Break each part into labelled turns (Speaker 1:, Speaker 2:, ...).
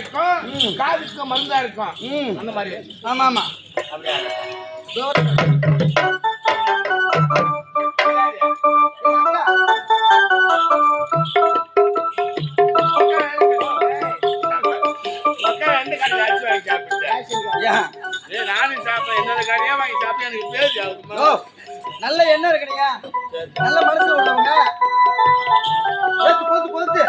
Speaker 1: இருக்கும், காதுக்கு மருந்தா இருக்கும். அந்த மாதிரி.
Speaker 2: ஆமா ஆமா.
Speaker 1: அப்படியா? நானும் சாப்பிட்டேன். என்னோட கடையா வாங்கி சாப்பிட்டேன். எனக்கு பேரு
Speaker 2: நல்ல எண்ணெய் இருக்குறீங்க, நல்ல மனசு உள்ளவங்க. பொறுத்து பொறுத்து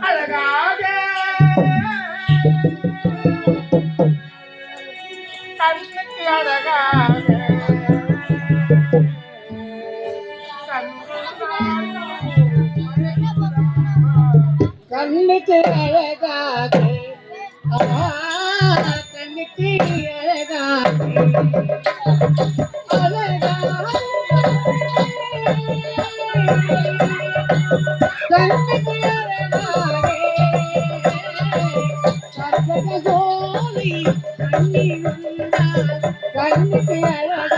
Speaker 1: அழகாக கண்ணுக்கு அழகாக
Speaker 2: கண்ணுக்கு அழகாக கண்ணுக்கு அழகாக கண்ணுக்கு அழகாக சோழி கண்ணி வந்தார் கண்ணுக்கு அழகாக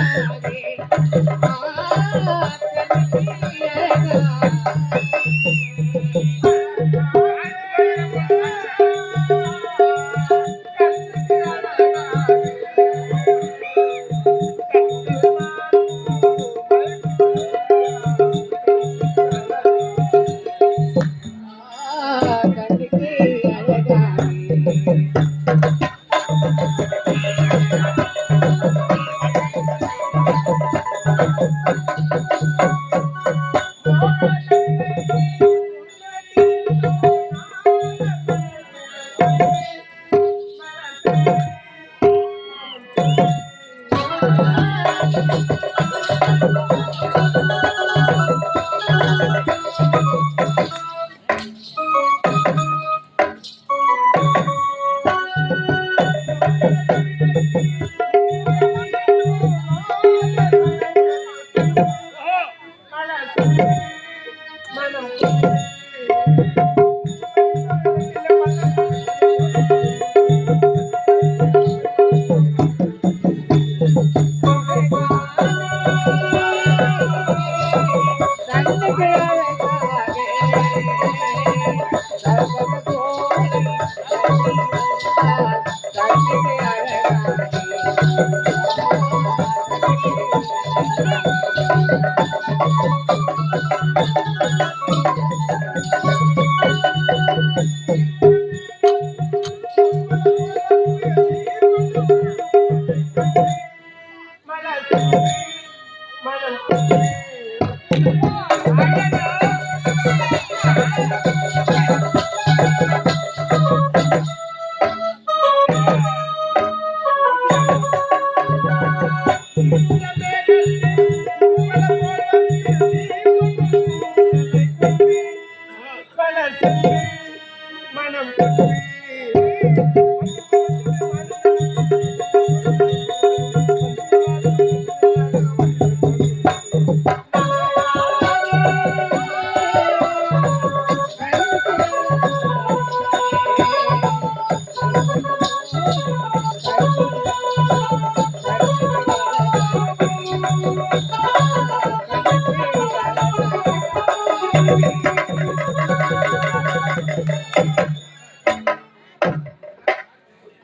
Speaker 2: கண்ணுக்கு அழகாக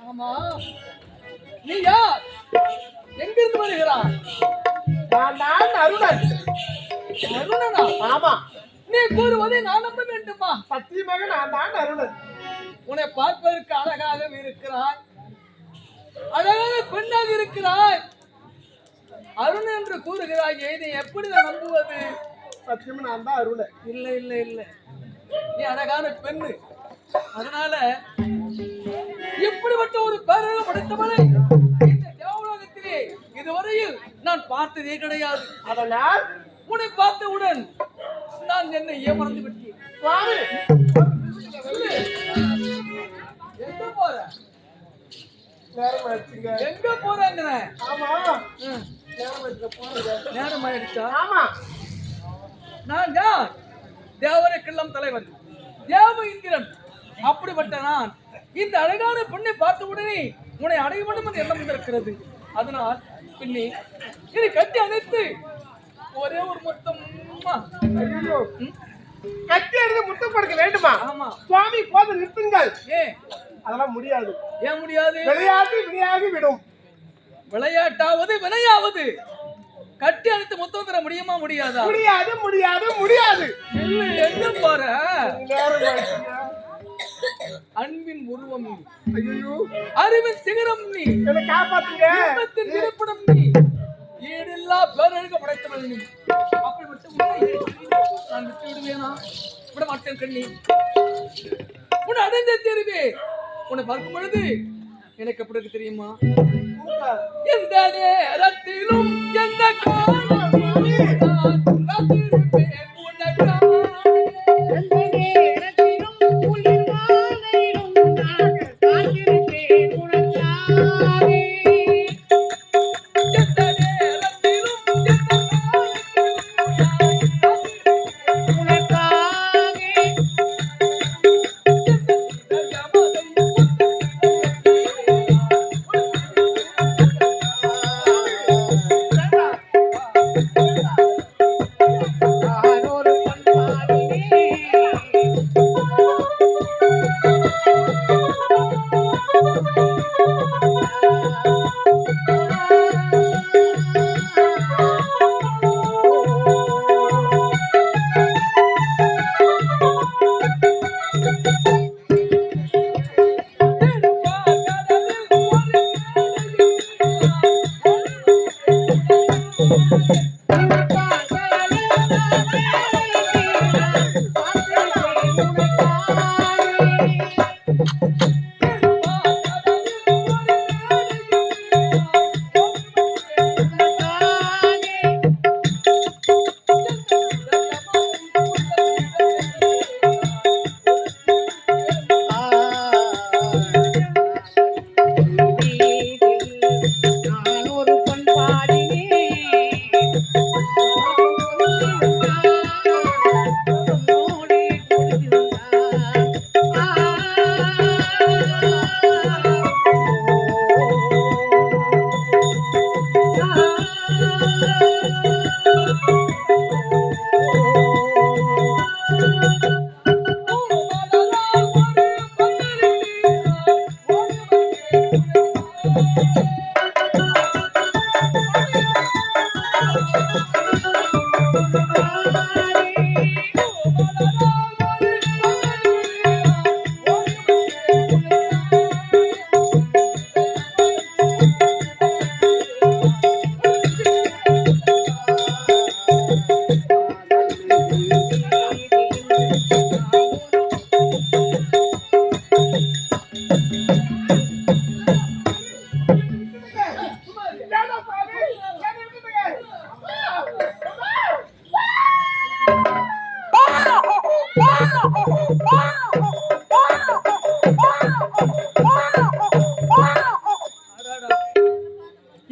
Speaker 2: ஆமா, நீ யார்? எங்கிருந்து வருகிறாய்?
Speaker 1: நான் தான் அருணன்.
Speaker 2: அருணனா?
Speaker 1: ஆமா,
Speaker 2: நீ கூறுவதை நான் நம்ப வேண்டுமா?
Speaker 1: சத்தியமாக நான் தான் அருணன்.
Speaker 2: உன்னை பார்ப்பதற்கு அழகாக இருக்கிறாய், அழகாக பெண்ணாக இருக்கிறாய், அருண் என்று கூறுகிறாய், இதை எப்படி நான் நம்புவது?
Speaker 3: சத்தியமா நான் தான் அருள்.
Speaker 2: இல்ல இல்ல இல்ல, நீ அழகான பெண்ணு, அதனால எப்படிப்பட்ட ஒரு பேரழ படைத்தவளை இந்த தேவலோகத்திலே இதுவரையில் நான் பார்த்ததே கிடையாது.
Speaker 3: அதனால்
Speaker 2: உன்னை பார்த்தவுடன் நான் என்னை ஏமாந்து விட்டேன்.
Speaker 3: சுவாமி
Speaker 2: எங்க போற?
Speaker 3: நேரம் ஆயிடுச்சுங்க.
Speaker 2: எங்க போறாங்க?
Speaker 3: ஆமா நேரம் ஆயிடுச்சு போறேங்க.
Speaker 2: நேரம் ஆயிடுச்சா?
Speaker 3: ஆமா
Speaker 2: நான் யார்? தேவருக்கெல்லாம் தலைவன் தேவ இந்திரன். அப்படிப்பட்ட நான் இந்த அழகான பெண்ணை பார்த்த உடனே உன்னை அடைய வேண்டும் என்று எண்ணம் வந்திருக்கிறது. அதனால் பின்னே இதை கட்டி அணைத்து ஒரே ஒரு மொத்தம்.
Speaker 3: ஐயோ கட்டி எடுத்து முத்தம் கொடுக்க வேண்டுமா?
Speaker 2: ஆமா
Speaker 3: சுவாமி போது நிறுத்துங்கள்.
Speaker 2: ஏன்
Speaker 3: அதெல்லாம் முடியாது.
Speaker 2: ஏன் முடியாது?
Speaker 3: விளையாட்டு விளையாகி விடும்.
Speaker 2: விளையாட்டாவது வினையாவது கட்டி அணைத்து மொத்தம் தர முடியுமா? முடியாதா?
Speaker 3: முடியாது முடியாது முடியாது.
Speaker 2: இல்லை, எங்க போற?
Speaker 3: நேரம் ஆயிடுச்சுங்க.
Speaker 2: அன்பின் உருவம் நீ,
Speaker 3: ஐயோ
Speaker 2: அறிவின் சிகரம் நீ,
Speaker 3: என்னை காப்பாத்துங்க.
Speaker 2: இன்பத்தின் இருப்பிடம் நீ, ஈடில்லா பேரழக படைத்தவள் நீ. அப்படிப்பட்ட உன்னை நான் விட்டு விடுவேனா? விட மாட்டேன் கண்ணி. உன்னை அடைந்தே தருவே. உன்னை பார்க்கும் பொழுது எனக்கு எப்படி இருக்கு தெரியுமா? எந்த நேரத்திலும் எந்த காலத்திலும் நான் காத்திருப்பேன் உனக்காக.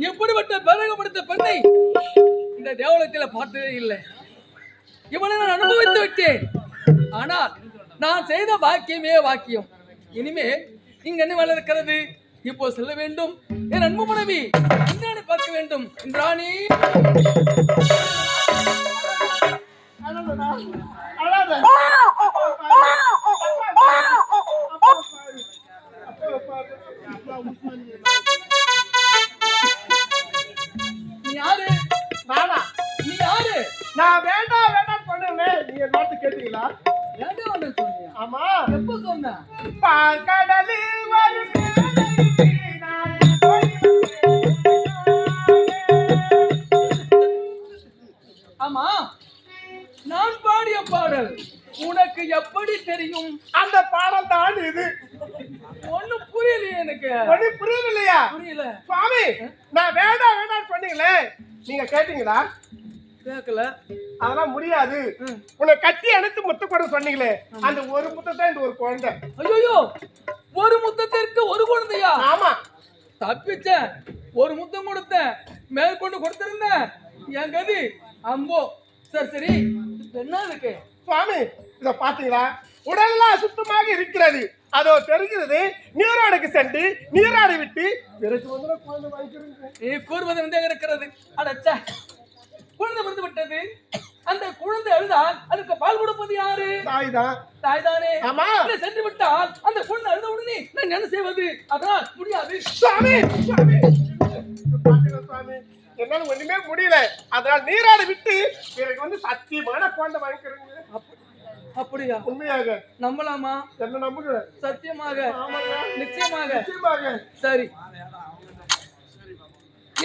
Speaker 2: எப்படிப்பட்ட பேரகப்படுத்த பெண்ணை இந்த தேவலத்தில் பார்த்ததே இல்லை. இவனை நான் அனுபவித்து விட்டேன். ஆனால் நான் செய்த பாக்கியமே பாக்கியம். இனிமே இங்க என்ன வேலை இருக்கிறது? இப்போ செல்ல வேண்டும். என் அன்பு மனைவி இந்திராணி பார்க்க வேண்டும். இந்திராணி நீ யாரு? நீ யாரு?
Speaker 3: நான் வேண்டாம் வேண்டாம் சொன்னேன். நீங்க பார்த்து கேட்டீங்களா?
Speaker 2: வேண்டாம் சொன்னியா?
Speaker 3: ஆமா.
Speaker 2: எப்ப சொன்ன?
Speaker 3: பாக்கடலில் வரும்
Speaker 2: உனக்கு எப்படி தெரியும்?
Speaker 3: அந்த பாடம் தான் இது.
Speaker 2: ஒண்ணும் புரியலையே எனக்கு.
Speaker 3: ஒண்ணும் புரியலையா?
Speaker 2: புரியல
Speaker 3: சுவாமி. நான் வேண்டாம் வேண்டாம் சொன்னீங்களே, நீங்க கேட்டீங்களா?
Speaker 2: கேட்கல.
Speaker 3: அதெல்லாம் முடியாது. உன்னை கட்டி அணைத்து முத்த கொடுக்க சொன்னீங்களே, அந்த ஒரு முத்தை தான் இந்த ஒரு குழந்தை.
Speaker 2: ஐயோ, ஒரு முத்தத்திற்கு ஒரு குழந்தையா?
Speaker 3: ஆமா.
Speaker 2: தப்பிச்சேன். ஒரு முத்தம் கொடுத்தேன், மேற்கொண்டு கொடுத்திருந்தேன். என் கதி அம்போ. சரி சரி, என்ன இருக்கு
Speaker 3: சுவாமி? இத பாத்தீங்களா? உடல்லாம் சுத்தமாக இருக்கிறது. அதோ தெரிகிறது. நீராடுக்கு சென்று நீராடி விட்டு பிறகு வந்து குழந்தை வாங்கிக்கிறேன்.
Speaker 2: நீ கூறுவது எங்க இருக்கிறது? அடச்சே, குழந்தை பிறந்து விட்டது. அந்த குழந்தை அழுதால் அதுக்கு பால் கொடுப்பது யாரு?
Speaker 3: தாய்தான்.
Speaker 2: தாய்தானே.
Speaker 3: ஆமா.
Speaker 2: சென்று விட்டால் அந்த குழந்தை அழுத உடனே நான் என்ன செய்வது? அதனால் முடியாது.
Speaker 3: சுவாமி சுவாமி பாத்தீங்களா சுவாமி, என்னால ஒண்ணுமே முடியல. அதனால் நீராடி விட்டு எனக்கு வந்து சத்தியமான குழந்தை வாங்கிக்கிறேங்க.
Speaker 2: அப்படியா?
Speaker 3: உண்மையாக
Speaker 2: நம்பலாமா?
Speaker 3: என்ன நம்புங்க?
Speaker 2: சத்தியமாக?
Speaker 3: ஆமாங்க.
Speaker 2: நிச்சயமாக?
Speaker 3: நிச்சயமாக.
Speaker 2: சரி,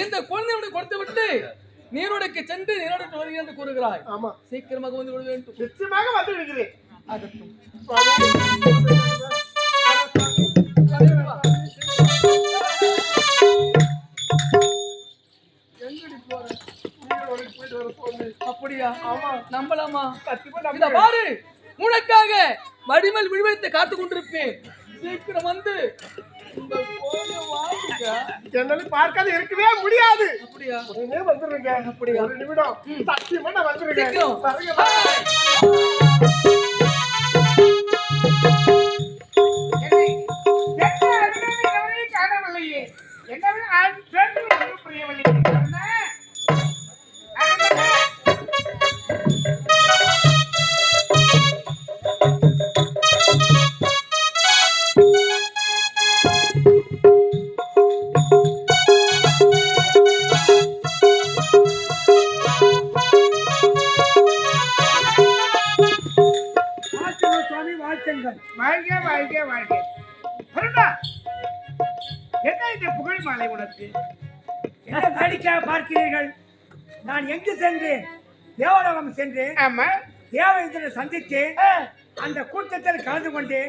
Speaker 2: இந்த குழந்தையோட கொடுத்து விட்டு நீரோடைக்கு சென்று நீரோடைக்கு வருகிறேன் என்று கூறுகிறாய்.
Speaker 3: ஆமா.
Speaker 2: சீக்கிரமாக வந்து விட வேண்டும்.
Speaker 3: நிச்சயமாக வந்து விடுகிறேன்.
Speaker 2: ஆகட்டும். அப்படியா?
Speaker 3: ஆமா.
Speaker 2: நம்பலாமா?
Speaker 3: சத்தியமா
Speaker 2: இத
Speaker 3: நம்புகிறேன்.
Speaker 2: பாரு, உனக்காக வடிமல் விடுவித்து காத்து கொண்டிருப்பேன். சீக்கிரம் வந்து இந்த கோயிலை வாங்கிக்க.
Speaker 3: என்னால பார்க்காத இருக்கவே முடியாது.
Speaker 2: அப்படியா?
Speaker 3: உடனே வந்துருங்க.
Speaker 2: அப்படியா?
Speaker 3: ஒரு நிமிடம். சத்தியமா நான் வந்துருங்க.
Speaker 2: சீக்கிரம்.
Speaker 3: பாருங்க.
Speaker 1: காணவில்லையே. என்ன புரியவில்லை. வாழ்க வாழ்க வாழ்க. அருணா, என்ன இந்த புகழ் மாலை உனக்கு?
Speaker 4: என்ன வேடிக்கையாக பார்க்கிறீர்கள்? நான் எங்கு சென்றேன்? தேவலோகம் சென்றேன்.
Speaker 1: ஆமா.
Speaker 4: தேவேந்திரனை சந்தித்தேன். அந்த கூட்டத்தில் கலந்து கொண்டேன்.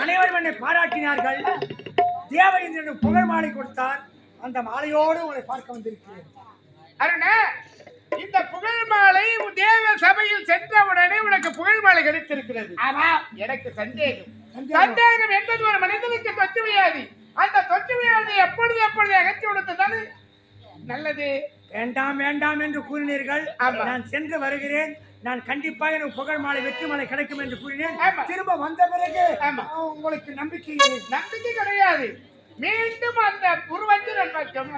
Speaker 4: அனைவரும் என்னை பாராட்டினார்கள். தேவேந்திரனுக்கு புகழ் மாலை கொடுத்தார். அந்த மாலையோடு உங்களை பார்க்க வந்திருக்கிறேன்.
Speaker 1: அருணா, இந்த புகழ் மாலை தேவ சபையில் சென்றவுடனே உனக்கு புகழ் மாலை கிடைத்திருக்கிறது.
Speaker 4: ஆமா.
Speaker 1: எனக்கு சந்தேகம் என்பது ஒரு மனிதனுக்கு தொற்று வியாதி. அந்த தொற்று வியாதி எப்பொழுது அகற்றி கொடுத்ததால் நல்லது.
Speaker 4: வேண்டாம் வேண்டாம் என்று கூறினீர்கள்.
Speaker 1: ஆமா.
Speaker 4: நான் சென்று வருகிறேன். நான் கண்டிப்பாக எனக்கு புகழ் மாலை வெற்றி மாலை கிடைக்கும் என்று கூறினேன்.
Speaker 1: ஆமா.
Speaker 4: திரும்ப வந்த பிறகு உங்களுக்கு
Speaker 1: நம்பிக்கை கிடையாது. மீண்டும் அந்த உருவத்தில்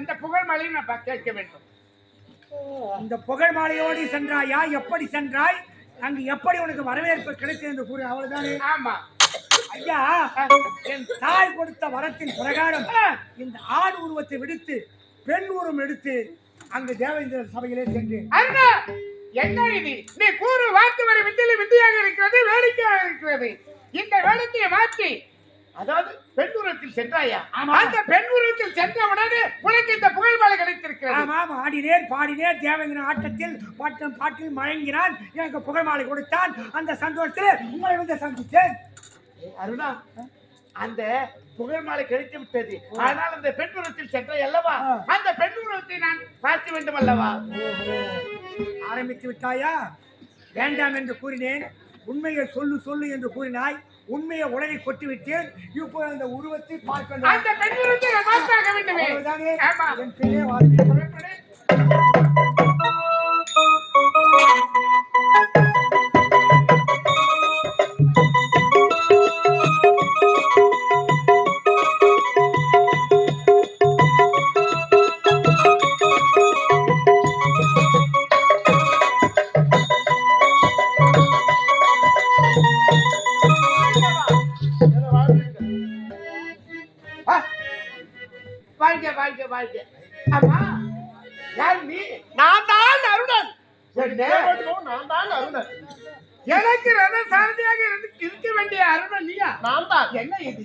Speaker 1: அந்த புகழ் மாலையை நான் கேட்க வேண்டும்.
Speaker 4: இந்த புகழ் மாலையோடு சென்றாயா? எப்படி சென்றாய்? அங்கு எப்படி உனக்கு வரவேற்பு கிடைத்தது என்று கூறி அவ்வளவுதானே?
Speaker 1: ஆமா
Speaker 4: ஐயா, என் தாய் கொடுத்த வரத்தின் பிரகாரம் இந்த ஆண் உருவத்தை விடுத்து பெண் உருவம் எடுத்து அங்கு தேவேந்திர சபையிலே சென்றேன்.
Speaker 1: அண்ணா, என்ன இது? நீ கூறு வார்த்தை வரை வித்தியாக இருக்கிறது, வேடிக்கையாக இருக்கிறது. இந்த வேடிக்கையை மாற்றி, அதாவது பெண் உருவத்தில் சென்றாயா? அந்த பெண் உருவத்தில் சென்ற உடனே உனக்கு இந்த புகழ் மாலை கிடைத்திருக்கிறது.
Speaker 4: ஆமாம், ஆடினேன் பாடினேன். தேவேந்திரன் ஆட்டத்தில் பாட்டில் மழங்கினான். எனக்கு புகழ் மாலை கொடுத்தான். அந்த சந்தோஷத்தில் உங்களை வந்து சந்தித்தேன்.
Speaker 1: அருணா, அந்த புகழ் மாலை கிடைத்து விட்டது. ஆனால் அந்த பெண் உருவத்தில் சென்றாய் அல்லவா? அந்த பெண் உருவத்தை நான் பார்க்க வேண்டும் அல்லவா?
Speaker 4: ஆரம்பித்து விட்டாயா? வேண்டாம் என்று கூறினேன். உண்மையை சொல்லு என்று கூறினாய். உண்மையை உடனே கொட்டிவிட்டேன். இப்போ அந்த உருவத்தை பார்க்க
Speaker 1: அந்த பெண் உருவத்தை நான் பார்க்க வேண்டுமே. ஆமா.
Speaker 4: என் பேரே வாழ்க்கை.
Speaker 1: வாழ்க வாழ்க வாழ்க. ஆமா, யார் நீ?
Speaker 3: நான் தான் அருணன்.
Speaker 1: என்ன?
Speaker 3: நான் தான் அருணன்.
Speaker 1: எனக்கு ரத சாரதியாக இருக்க வேண்டிய அருணன் நீயா?
Speaker 3: நான் தான்.
Speaker 1: என்ன இது?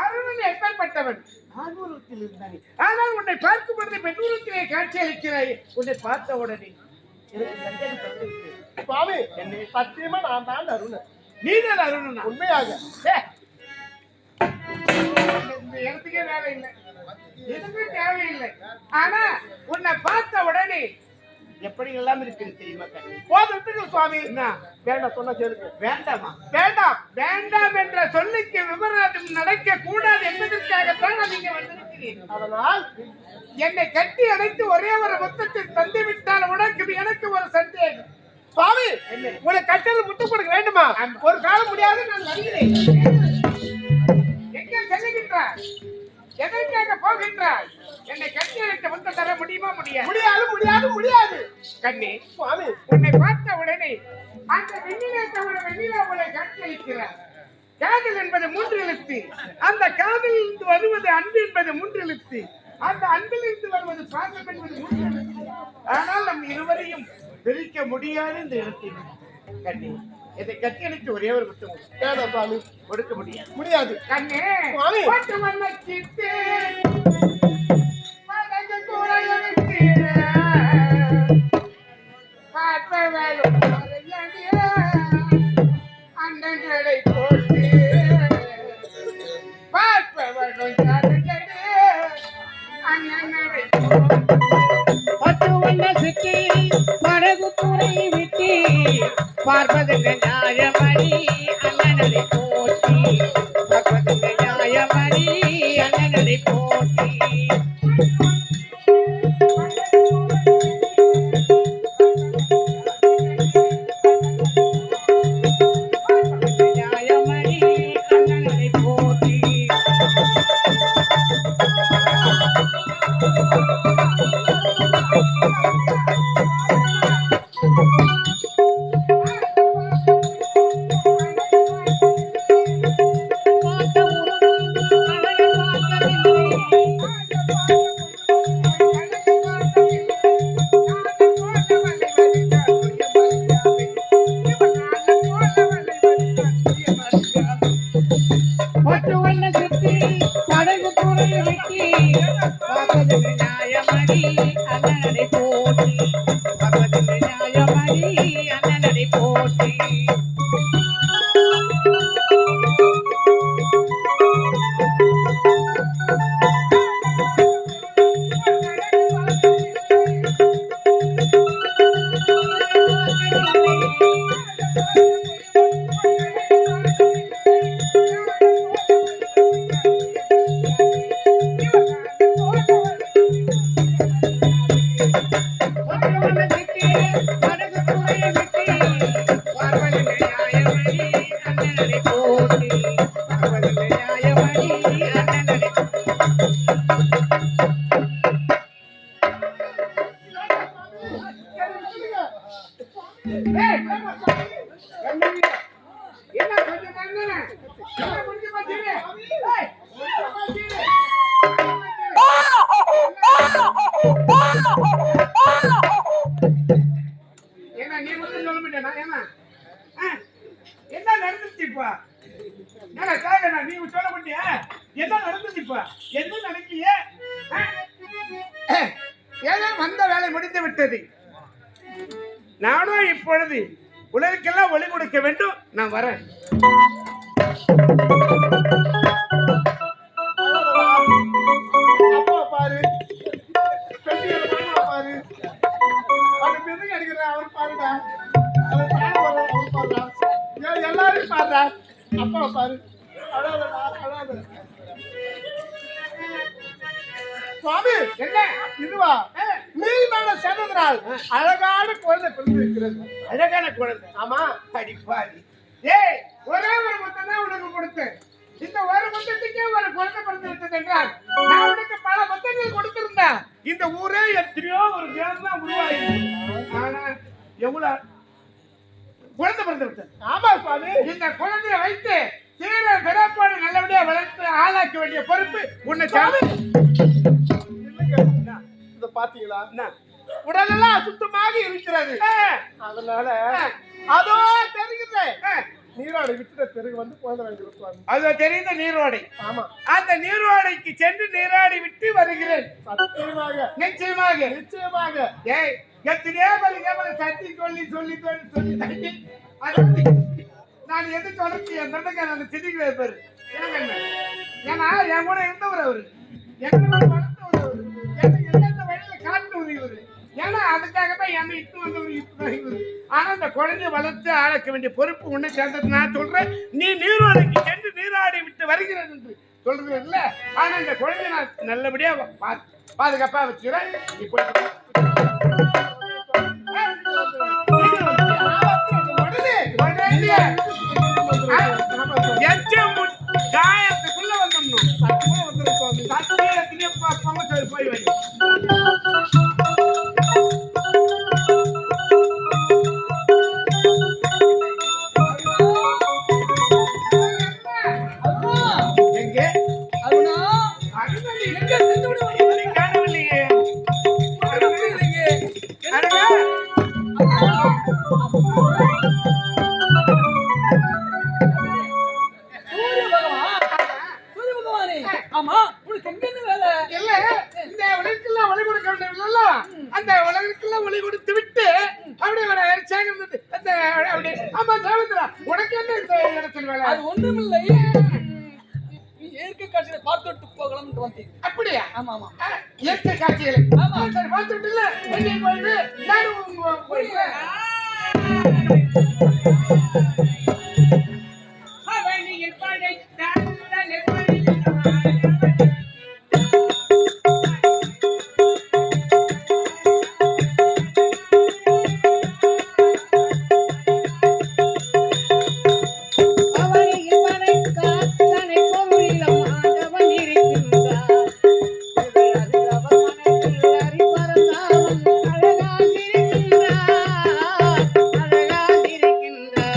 Speaker 1: அருணன் எப்பேற்பட்டவன்? ஆணூரத்தில் இருந்தானே. ஆனால் உன்னை பார்க்கும் பொழுது பெண்ணூரத்திலே காட்சி அளிக்கிறாய். உன்னை பார்த்த உடனே எனக்கு சந்தேகம் தோன்றியது.
Speaker 3: சுவாமி, என்னை சத்தியமா நான் தான் அருணன்.
Speaker 1: நீதான் அருணா
Speaker 3: உண்மையாக
Speaker 1: இந்த இடத்துக்கே வேலை இல்லை, எதுவுமே தேவையில்லை. ஆனா உன்னை பார்த்த உடனே எப்படி எல்லாம் இருக்குது தெரியுமா?
Speaker 3: போதும் சுவாமி.
Speaker 1: என்ன
Speaker 3: வேண்டாம் சொன்னா கேளுங்க.
Speaker 1: வேண்டாமா?
Speaker 3: வேண்டாம்
Speaker 1: வேண்டாம் என்ற சொல்லுக்கு விபரீதம் நடக்க கூடாது என்பதற்காகத்தான் நான் இங்க வந்திருக்கிறேன்.
Speaker 3: அதனால்
Speaker 1: என்னை கட்டி அணைத்து ஒரே ஒரு முத்தத்தில் தந்து விட்டால் உனக்கு எனக்கு ஒரு சந்தேகம்.
Speaker 3: சுவாமி உனக்கு கட்டளை முத்து கொடுக்க வேண்டுமா? ஒரு காலம் முடியாது, நான் வருகிறேன்.
Speaker 1: எங்கே செல்லுகின்றார்? எதற்காக போகின்றார்? என்னை கட்டி அணைத்த முத்தம் தர முடியுமா? முடியாது.
Speaker 3: முடியாது.
Speaker 1: கண்ணே,
Speaker 3: சுவாமி
Speaker 1: உன்னை பார்த்த உடனே அந்த வெண்ணிலை தவிர வெண்ணிலா உன்னை காட்சியளிக்கிறார். காதல் என்பது 3 எழுத்து. அந்த காதலில் இருந்து வருவது அன்பு என்பது 3 எழுத்து. அந்த அன்பில் இருந்து வருவது பாசம் என்பது 3 எழுத்து. ஆனால் நம் இருவரையும் பிரிக்க முடியாது இந்த இடத்தில். கண்ணே, இதை கட்டி அணைத்து ஒரே ஒரு முத்தம்
Speaker 3: வேண்டாம் சுவாமி.
Speaker 1: கொடுக்க
Speaker 3: முடியாது.
Speaker 1: கண்ணே,
Speaker 3: சுவாமி.
Speaker 1: பாட்டு வண்ணச்சிட்டு படகு கூரையை விட்டு பார்ப்பவளும் அண்ணங்களை போட்டு பார்ப்பவளும் அண்ணங்களை
Speaker 5: பட்டு வண்ண சிட்டி படகு துறை விட்டு பார்ப்பதற்கு நியாயமணி அண்ணனரை போட்டி பார்ப்பதற்கு நியாயமணி அண்ணனரை போட்டி நியாயமணி அண்ணனரை போட்டி பட்டு வண்ண சுத்தி படகு துறை வெட்டி பார்ப்பதற்கு நியாயமணி அண்ணனரை போட்டி பார்ப்பதற்கு நியாயமணி அண்ணனரை போட்டி
Speaker 1: என்ன கொஞ்சம் தாங்க முடிஞ்சு போச்சு. என்ன நீ மட்டும் சொல்ல மாட்டேனா? என்ன நடந்துச்சு இப்ப? என்ன சாகனா நீ சொல்ல மாட்டியா? என்ன நடந்துச்சு இப்ப? என்ன நடக்கலையே? ஏதோ வந்த வேலை முடிந்து விட்டது. நானும் இப்பொழுது உலகெல்லாம் ஒளி கொடுக்க வேண்டும். நான் வரேன்.
Speaker 3: அப்பா பாரு, பாரு, அந்த பெருங்க அடிக்கிற அவர் பாருடா, அவர் பாருடா, எல்லாரும் பாருடா. அப்பா பாரு, அழாத. சுவாமி
Speaker 1: என்ன
Speaker 3: இதுவா நீர் மேல சென்றதனால் அழகான குழந்தை பிறந்து இருக்கிறது.
Speaker 1: அழகான குழந்தை?
Speaker 3: ஆமா.
Speaker 1: அடிப்பாடி. ஏய், ஒரே ஒரு முத்தம் தான் உனக்கு கொடுத்தேன். இந்த ஒரு முத்தத்துக்கே ஒரு குழந்தை பிறந்திருந்தது என்றால் நான் உனக்கு பல முத்தங்கள் கொடுத்திருந்தேன். இந்த ஊரே எத்தனையோ ஒரு கிராமம் தான் உருவாயிருக்கு. ஆனா எவ்வளவு குழந்தை பிறந்திருந்தது.
Speaker 3: ஆமா சுவாமி.
Speaker 1: இந்த குழந்தையை வைத்து சீர சிறப்பாடு நல்லபடியா வளர்த்து ஆளாக்க வேண்டிய பொறுப்பு உன்னை சாமி.
Speaker 3: இத பாத்தீங்களா? உடலெல்லாம் அசுத்தமாக இருக்கிறது. அதனால அதோ தெரிகிறேன் நீரோடை விட்டுட்ட பிறகு வந்து குழந்தை வாங்கி.
Speaker 1: அது தெரிந்த நீரோடை.
Speaker 3: ஆமா.
Speaker 1: அந்த நீரோடைக்கு சென்று நீராடி விட்டு வருகிறேன்.
Speaker 3: சத்தியமாக
Speaker 1: நிச்சயமாக. ஏய், எத்தனையோ சத்தி சொல்லி தட்டி நான் எது தொடர்ச்சி என் பிறந்தக்கார அந்த சிதிக்கு வைப்பாரு ஏன்னா என் கூட இருந்தவர் அவரு என்ன வளர்த்தவர் அவரு எனக்கு எந்தெந்த வழியில காட்டுவது இவரு ஏன்னா அதுக்காக தான் என்னை இட்டு வந்தவர் இப்பதான் இவரு ஆனா இந்த குழந்தைய வளர்த்து ஆளக்க வேண்டிய பொறுப்பு ஒண்ணு சேர்ந்தது நான் சொல்றேன் நீ நீர்வாடைக்கு சென்று நீராடி விட்டு வருகிறது என்று சொல்றது இல்ல ஆனா இந்த குழந்தைய நான் நல்லபடியா பாதுகாப்பா வச்சுக்கிறேன் இப்போ காயத்துக்குள்ள வந்துடணும் சத்தியத்திலே பொங்க போய் வை எங்கே
Speaker 2: அருணா
Speaker 1: எங்க சென்று விடுவாங்க காணவில்லையே அருணா
Speaker 2: சூரிய பகவானே ஆமா உனக்கு எங்க என்ன வேலை
Speaker 1: இல்ல இந்த உலகத்துல ஒளி கொடுக்க வேண்டியவங்கள அந்த உலகத்துல ஒளி கொடுத்து விட்டு அப்படியே வர சேகரித்து அந்த அப்படியே ஆமா தேவந்திரா உனக்கு என்ன இந்த இடத்துல வேலை
Speaker 2: அது ஒன்றுமில்லை இயற்கை காட்சியை பார்த்துட்டு போகலாம்னு வந்தேன்
Speaker 1: அப்படியா
Speaker 2: ஆமா ஆமா
Speaker 1: இயற்கை காட்சிகளை
Speaker 2: ஆமா.
Speaker 1: சரி பார்த்துட்டு இல்ல வெளியே போயிடு நானும் போயிடுறேன் அவனியில் படைத்தான்
Speaker 5: அவனில் படைத்தார் தனை பொருளிலும் ஆண்டவன் இருக்கின்றார் அவர் மனத்தில் அறிபறந்தாலும் அழகாக இருக்கின்றார் அழகாக இருக்கின்றார்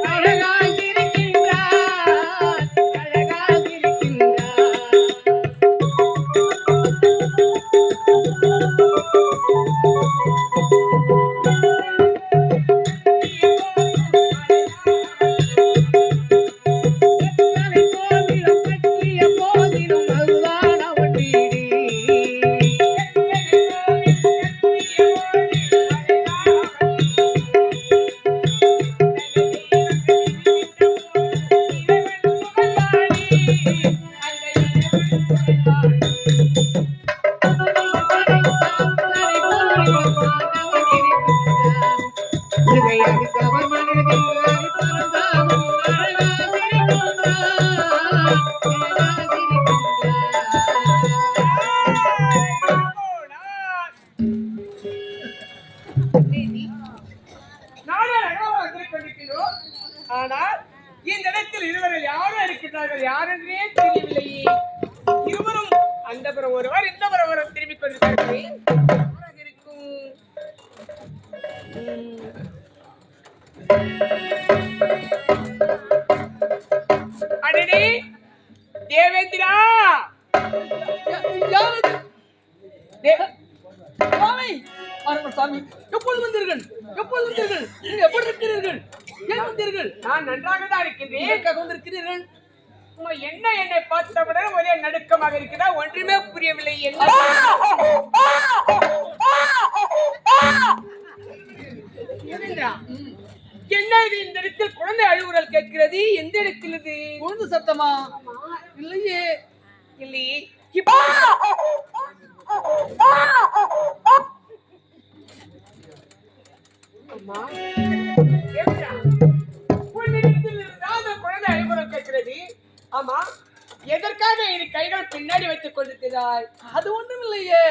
Speaker 5: அழகாக இருக்கின்றார் அழகாக இருக்கின்றார் எத்தனை கோவிலும் கட்டிய போதிலும் அதுதான் அவன் வீடு இதை அறிந்தவர் மனதில் அறிபறந்தாலும் அழகாக இருக்கின்றார் அழகாக இருக்கின்றார்
Speaker 1: ஆனால் இந்த இடத்தில் இருவர்கள் யாரும் இருக்கின்றார்கள் யாரென்றே தெரியவில்லையே இருவரும் அந்த புறம் ஒருவர் இந்த புறம் ஒருவர் திரும்பிக் கொண்டிருக்கிறார்களே யாராக இருக்கும் அடடே தேவேந்திரா
Speaker 2: யாரது
Speaker 1: தே-
Speaker 2: சுவாமி ஆரம்பம் சாமி எப்பொழுது வந்தீர்கள் எப்பொழுது வந்தீர்கள் நீங்கள் எப்படி இருக்கிறீர்கள் ஏன் வந்தீர்கள்
Speaker 1: நான் நன்றாக தான் இருக்கின்றேன்
Speaker 2: எதற்காக வந்திருக்கிறீர்கள்
Speaker 1: உங்க என்ன என்னை பார்த்தவுடன் ஒரே நடுக்கமாக இருக்குதா ஒன்றுமே புரியவில்லை என்ன தேவேந்திரா, என்ன இது இந்த இடத்தில் குழந்தை அழுகுரல் கேட்கிறது எந்த இடத்தில் இது
Speaker 2: குழந்தை சத்தமா இல்லையே
Speaker 1: இல்லையே இப்போ அம்மா தேவேந்திரா, உன்னிடத்தில் இருந்தால் அந்த குழந்தை அழுகுரல் கேட்கிறது ஆமா எதற்காக இரு கைகள் பின்னாடி வைத்துக் கொண்டிருக்கிறாய்
Speaker 2: அது ஒன்றும் இல்லையே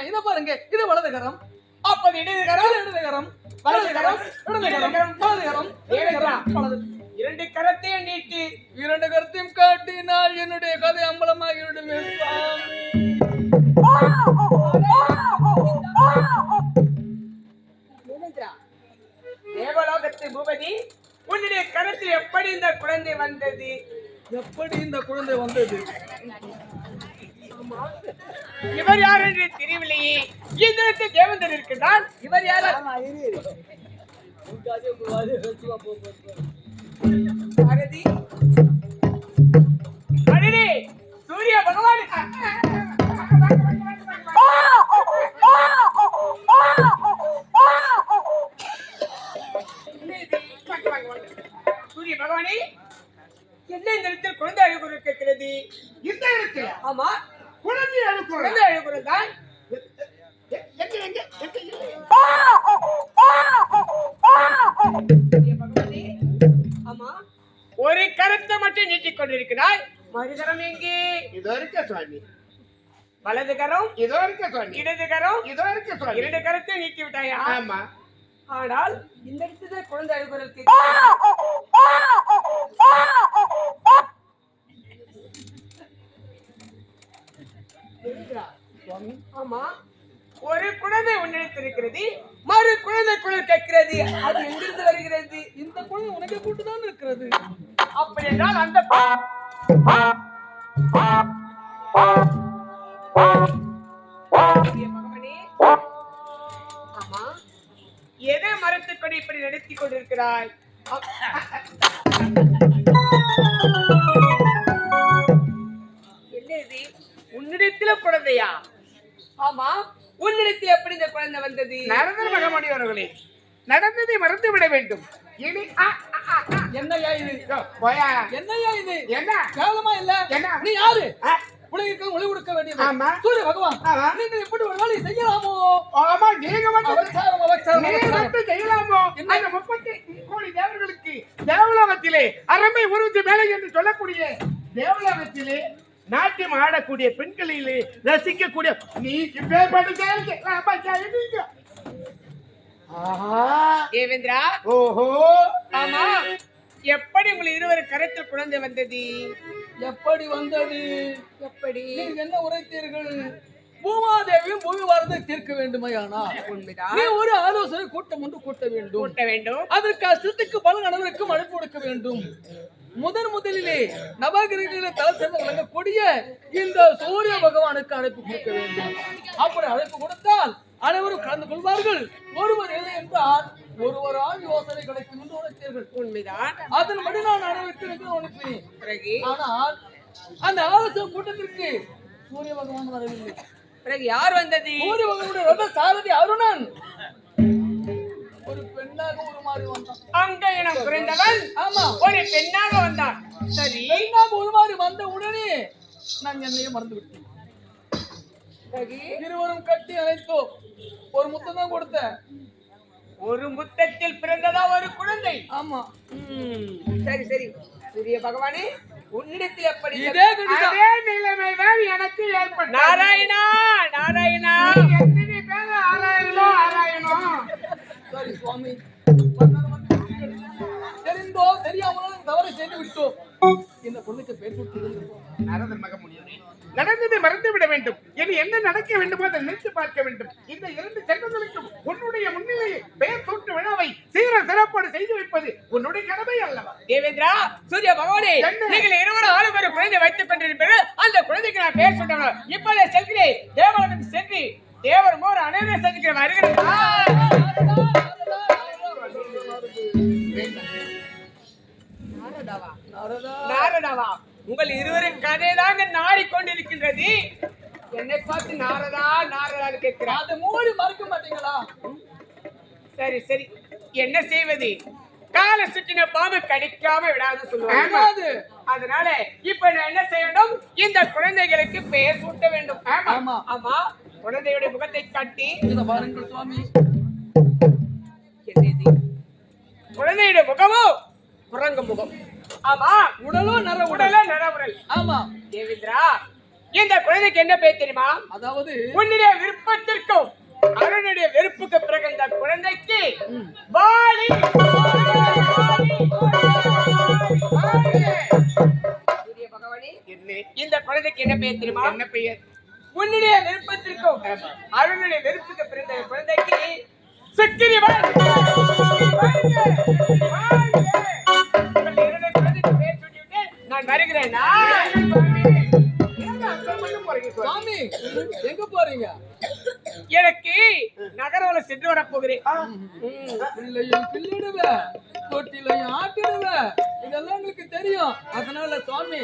Speaker 2: இத பாருங்க இது வலதுகரம்
Speaker 1: அப்போது இடதுகரம்
Speaker 2: இடதுகரம்
Speaker 1: வலதுகரம்
Speaker 2: இடதுகரம் வலதுகரம்
Speaker 1: தேவேந்திரா,
Speaker 2: வலது
Speaker 1: இரண்டு கரத்தையும் நீட்டி
Speaker 2: இரண்டு கருத்தையும் காட்டினால் என்னுடைய கதை அம்பலமாகிவிடுமே சுவாமி.
Speaker 1: தேவேந்திரா, தேவலோகத்து பூபதி உன்னுடைய கரத்தில் எப்படி இந்த குழந்தை வந்தது
Speaker 2: எப்படி இந்த குழந்தை வந்தது
Speaker 1: இவர் யார் என்று தெரியவில்லையே இந்த இடத்தில் தேவேந்தர் இருக்கிறான் இவர் யார் பாரதி அடடே சூரிய சூரிய பகவானே, என்ன இந்த இடத்தில் குழந்தை அழுகுரல் கேட்கிறது? இந்த இடத்துல? ஆமா, குழந்தை அழுகுரல். குழந்தை அழுகுரல் தான். பகவானே, ஆமா, ஒரு கருத்தை மட்டும் நீட்டிக் கொண்டிருக்கிறாய், மறுகரம் எங்கே? இதோ இருக்க சுவாமி. வலது கரம் இதோ இருக்க சுவாமி. இடது கரம் இதோ இருக்க சுவாமி. இரண்டு கரத்தை நீட்டி விட்டாயா? ஆமா. ஆனால் இந்த இடத்துல குழந்தை அழுகுரல் ஆமா, ஒரு குழந்தை உன்னிடத்திருக்கிறது, மறு குழந்தை குழல் கேட்கிறது. அது எங்கிருந்து வருகிறது?
Speaker 2: இந்த குழந்தை உனக்கு கூட்டுதான் இருக்கிறது.
Speaker 1: அப்படி என்றால் அந்த மகனே, ஆமா, எதை மரத்துக்கொடி இப்படி நடத்தி கொண்டிருக்கிறாய்? என்ன இது? உன்னிடத்தில குழந்தையா? ஆமா, உன்னிடத்தில் எப்படி இந்த குழந்தை வந்தது? நடந்த மகமணி அவர்களே, நடந்ததை மறந்து விட வேண்டும். இனி
Speaker 2: என்னையா இது?
Speaker 1: போயா.
Speaker 2: என்னையா இது?
Speaker 1: என்ன
Speaker 2: கேவலமா இல்ல?
Speaker 1: என்ன?
Speaker 2: நீ யாரு? உலகிற்கு ஒளி கொடுக்க வேண்டியது.
Speaker 1: ஆமா.
Speaker 2: சூரிய பகவான், நீங்க இப்படி ஒரு வேலை செய்யலாமோ?
Speaker 1: ஆமா, நீங்க மட்டும்
Speaker 2: அவச்சாரம்
Speaker 1: செய்யலாமோ? அந்த 30 கோடி தேவர்களுக்கு தேவலோகத்திலே அறமை உருவத்து மேலே என்று சொல்லக்கூடிய தேவலோகத்திலே நாட்டியம் ஆடக்கூடிய பெண்களிலே ரசிக்கக்கூடிய நீ தேவேந்திரா. ஓஹோ, ஆமா, எப்படி உங்கள் இருவரும் கருத்தில் குழந்தை வந்தது?
Speaker 2: எப்படி வந்தது?
Speaker 1: எப்படி
Speaker 2: நீங்க என்ன உரைத்தீர்கள்? பூமாதேவியும் பூமி வாரத்தை தீர்க்க வேண்டுமையானா
Speaker 1: உண்மைதான்.
Speaker 2: நீ ஒரு ஆலோசனை கூட்டம் ஒன்று கூட்ட வேண்டும். அதற்கு அசத்துக்கு பல அனைவருக்கும் அழைப்பு கொடுக்க வேண்டும். முதலிலே நவகிரகங்களை தலை சேர்ந்து வழங்கக்கூடிய இந்த சூரிய பகவானுக்கு அழைப்பு கொடுக்க வேண்டும். அப்படி அழைப்பு கொடுத்தால் அனைவரும் கலந்து கொள்வார்கள். ஒருவர் இல்லை என்றால் ஒருவரால் யோசனை கிடைக்கும் என்று உணர்த்தீர்கள்.
Speaker 1: உண்மைதான்.
Speaker 2: அதன்படி நான் அனைவருக்கு அனுப்பினேன்.
Speaker 1: பிறகு
Speaker 2: ஆனால் அந்த ஆலோசனை கூட்டத்திற்கு சூரிய பகவான் வரவில்லை.
Speaker 1: பிறகு யார் வந்தது?
Speaker 2: சூரிய பகவானுடைய ரத சாரதி அருணன் ஒரு பெண்ணாக உருமாறி வந்தான்.
Speaker 1: அங்க இனம் குறைந்தவன். ஆமா, ஒரு பெண்ணாக வந்தான். சரி,
Speaker 2: பெண்ணாக உருமாறி வந்த உடனே நான் என்னையே மறந்து விட்டேன். இருவரும் கட்டி அழைத்தோம். ஒரு முத்தம் தான் கொடுத்தேன்.
Speaker 1: ஒரு முத்தத்தில் பிறந்ததா ஒரு குழந்தை?
Speaker 2: ஆமா.
Speaker 1: சரி சரி, சூரிய பகவானே, உன்னிடத்தில் எப்படி
Speaker 2: இதே
Speaker 1: நிலைமைதான் எனக்கு ஏற்பட்டது. நாராயணா நாராயணா, எத்தனை பேர் ஆராயணும்.
Speaker 2: சரி சுவாமி, தெரிந்தோ தெரியாமலோ தவறு செய்து விட்டோம். இந்த பொண்ணுக்கு பேர்
Speaker 1: நடந்ததை மறந்து விட வேண்டும். இனி என்ன நடக்க வேண்டுமோ அதை நினைத்து பார்க்க வேண்டும். இந்த 2 செல்வங்களுக்கும் உன்னுடைய முன்னிலையை பெயர் சூட்டு விழாவை சீர சிறப்போடு செய்து வைப்பது உன்னுடைய கடமை அல்லவா? தேவேந்திரா, சூரிய பகவானே, நீங்கள் இருவரும் ஆளுக்கு ஒரு குழந்தை வைத்துக் கொண்டிருப்பீர்கள். அந்த குழந்தைக்கு நான் பெயர் சூட்டணும். இப்போதே செல்கிறேன். தேவனுக்கு சென்று தேவர் மோர் அனைவரை சந்திக்கிற வருகிறேன். நாரதாவா, உங்கள் இருவரின் கதைதான் நாடிக்கொண்டிருக்கின்றது. என்னை பார்த்து நாரதா நாரதா கேட்கிறார்.
Speaker 2: அதை மூடி மறக்க மாட்டீங்களா?
Speaker 1: சரி சரி, என்ன செய்வது? கால சுற்றின பாம்பு கடிக்காம விடாது சொல்லுவாங்க. அதனால இப்ப நான் என்ன செய்ய வேண்டும்? இந்த குழந்தைகளுக்கு பெயர் சூட்ட வேண்டும்.
Speaker 2: ஆமா
Speaker 1: ஆமா, குழந்தையுடைய முகத்தை காட்டி
Speaker 2: இத பாருங்கள் சுவாமி.
Speaker 1: குழந்தையுடைய முகமோ குரங்கு முகம். ஆமா,
Speaker 2: உடலோ
Speaker 1: நரவுடல்.
Speaker 2: ஆமா.
Speaker 1: தேவேந்திரா, இந்த குழந்தைக்கு என்ன பேர் தெரியுமா?
Speaker 2: அதாவது
Speaker 1: உன்னுடைய விருப்பத்திற்கும் அருணுடைய வெறுப்புக்கு பிறகு இந்த குழந்தைக்கு வாலி. சூரிய பகவானே, இந்த குழந்தைக்கு என்ன பெயர் தெரியுமா? என்ன பெயர்? உன்னுடைய விருப்பத்திற்கும் அருணுடைய வெறுப்புக்கு பிறந்த குழந்தைக்கு சுக்கிரிவன். நான் வருகிறேன்.
Speaker 2: சுவாமி, எங்க போறீங்க?
Speaker 1: எனக்கு நகரோல சென்று வர போகிறேன்.
Speaker 2: பிள்ளையும் பிள்ளிடுவேன், தொட்டிலையும் ஆட்டிடுவேன், இதெல்லாம் உங்களுக்கு தெரியும். அதனால சுவாமி,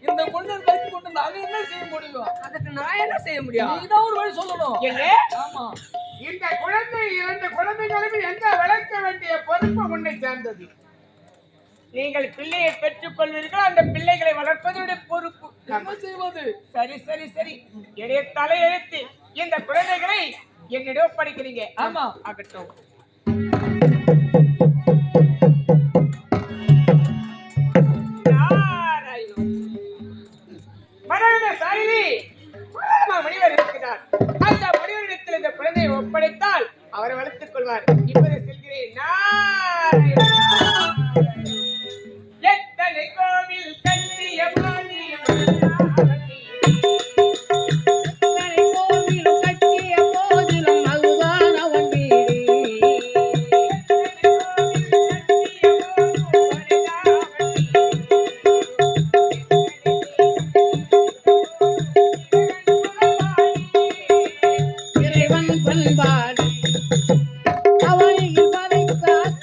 Speaker 2: இந்த பொண்ணை வைத்து கொண்டு நாங்க என்ன செய்ய முடியும்?
Speaker 1: அதுக்கு நான் என்ன செய்ய முடியும்?
Speaker 2: நீதான் ஒரு வழி சொல்லணும்.
Speaker 1: என்ன?
Speaker 2: ஆமா,
Speaker 1: இந்த குழந்தை 2 குழந்தைகளுக்கு எங்க வளர்க்க வேண்டிய பொறுப்பு உன்னை சேர்ந்தது. நீங்கள் பிள்ளையை பெற்றுக் கொள்வீர்கள், அந்த பிள்ளைகளை வளர்ப்பதனுடைய பொறுப்பு.
Speaker 2: என்ன செய்வது?
Speaker 1: சரி சரி சரி, என்னுடைய தலையெழுத்து. இந்த குழந்தைகளை என்னிடம் படிக்கிறீங்க.
Speaker 2: ஆமா.
Speaker 1: ஆகட்டும். மனிதர் இருக்கிறார். அந்த மனிதனிடத்தில் இந்த குழந்தையை ஒப்படைத்தால் அவரை வளர்த்துக் கொள்வார். இப்போது செல்கிறேன். எத்தனை கோவில் கட்டிய
Speaker 5: கோவிலும் கட்டிய போதிலும் அதுதான் அவன் வீடு. இறைவன் பண்பாடு அவனில் படைத்தார்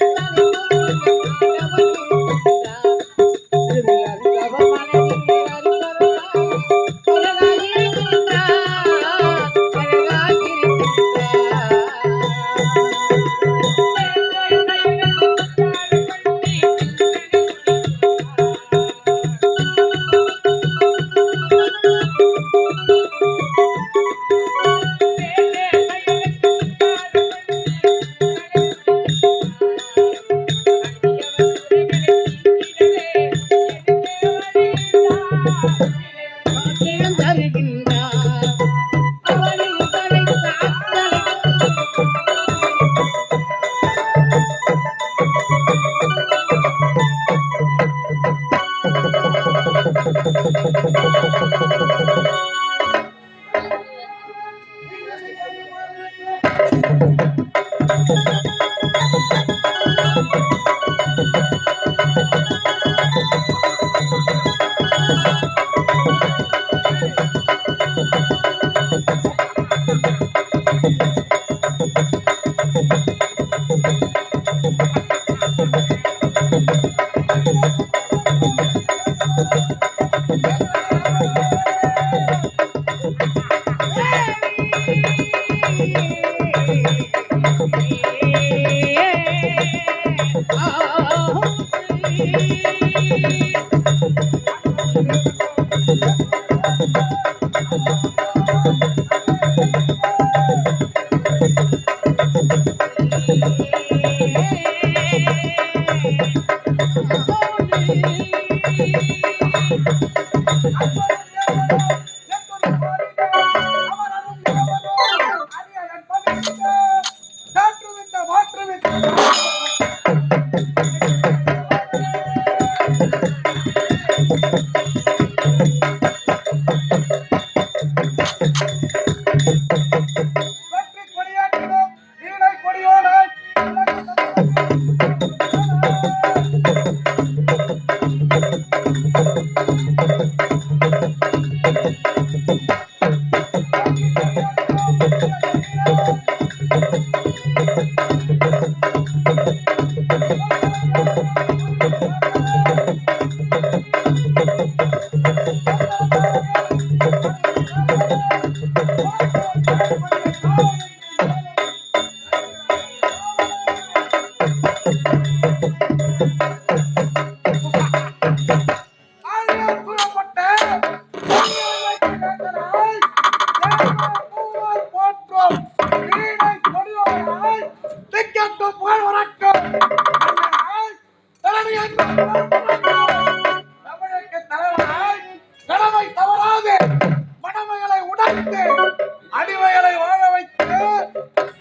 Speaker 3: அடிமைகளை வாழ வைத்து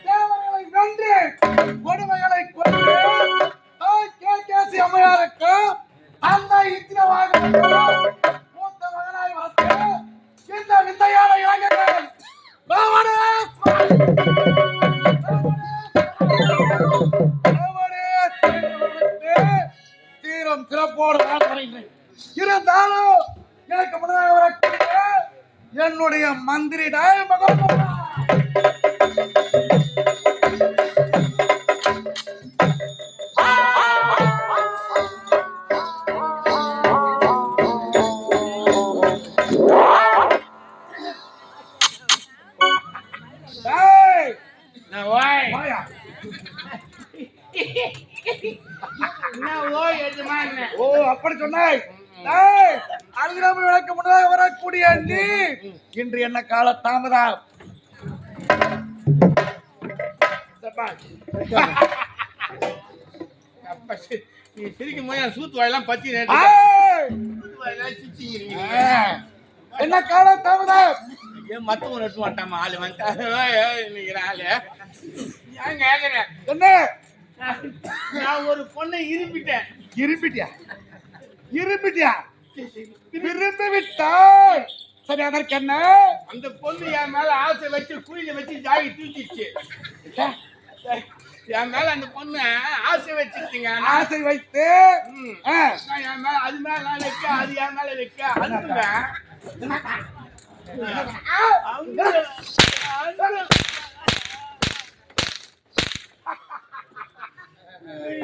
Speaker 3: தேவர்களை வென்று கொடுமைகளை கொண்டு கேசி அம்மையாருக்கு அந்த இத்திரவாக மூத்த மகனாய் வளர்த்து இந்த விந்தையான இளைஞர்கள் தீரம் சிறப்போடு வருகிறேன். இருந்தாலும் எனக்கு முன்னதாக வரக்கூடிய என்னுடைய மந்திரிடாய் மகன்
Speaker 1: என்ன ஓ எஜமான
Speaker 5: ஓ அப்படி சொன்னாய். டேய், அருகிராம விளக்கு முன்னதாக வரக்கூடிய நீ இன்று என்ன கால தாமதம்?
Speaker 1: அப்ப நீ சிரிக்கும் போது என் சூத்து வாயெல்லாம் பத்தி
Speaker 5: ஏய்,
Speaker 1: சூத்து வாயெல்லாம் சிரிச்சிங்கிறீங்க.
Speaker 5: என்ன கால தாமதம்?
Speaker 1: ஏன் மத்தவங்க நட்டு மாட்டாமா ஆளு வந்துக்கிற ஆளு ஏன் கேக்குறேன்?
Speaker 5: என்ன
Speaker 1: நான் ஒரு பொண்ணை இருப்பிட்டேன்.
Speaker 5: இருப்பிட்டியா? இருப்பிட்டியா? விரும்பி விட்டாய். சரி, அதற்கு என்ன?
Speaker 1: அந்த பொண்ணு என் மேல ஆசை வச்சு குழியில வச்சு ஜாகி தூக்கிடுச்சு. என் மேல அந்த பொண்ணு ஆசை வச்சுச்சுங்க.
Speaker 5: ஆசை வைத்து ஆ,
Speaker 1: நான் என் மேல அது மேல நான் வைக்க, அது என் மேல வைக்க அனுப்புவேன்.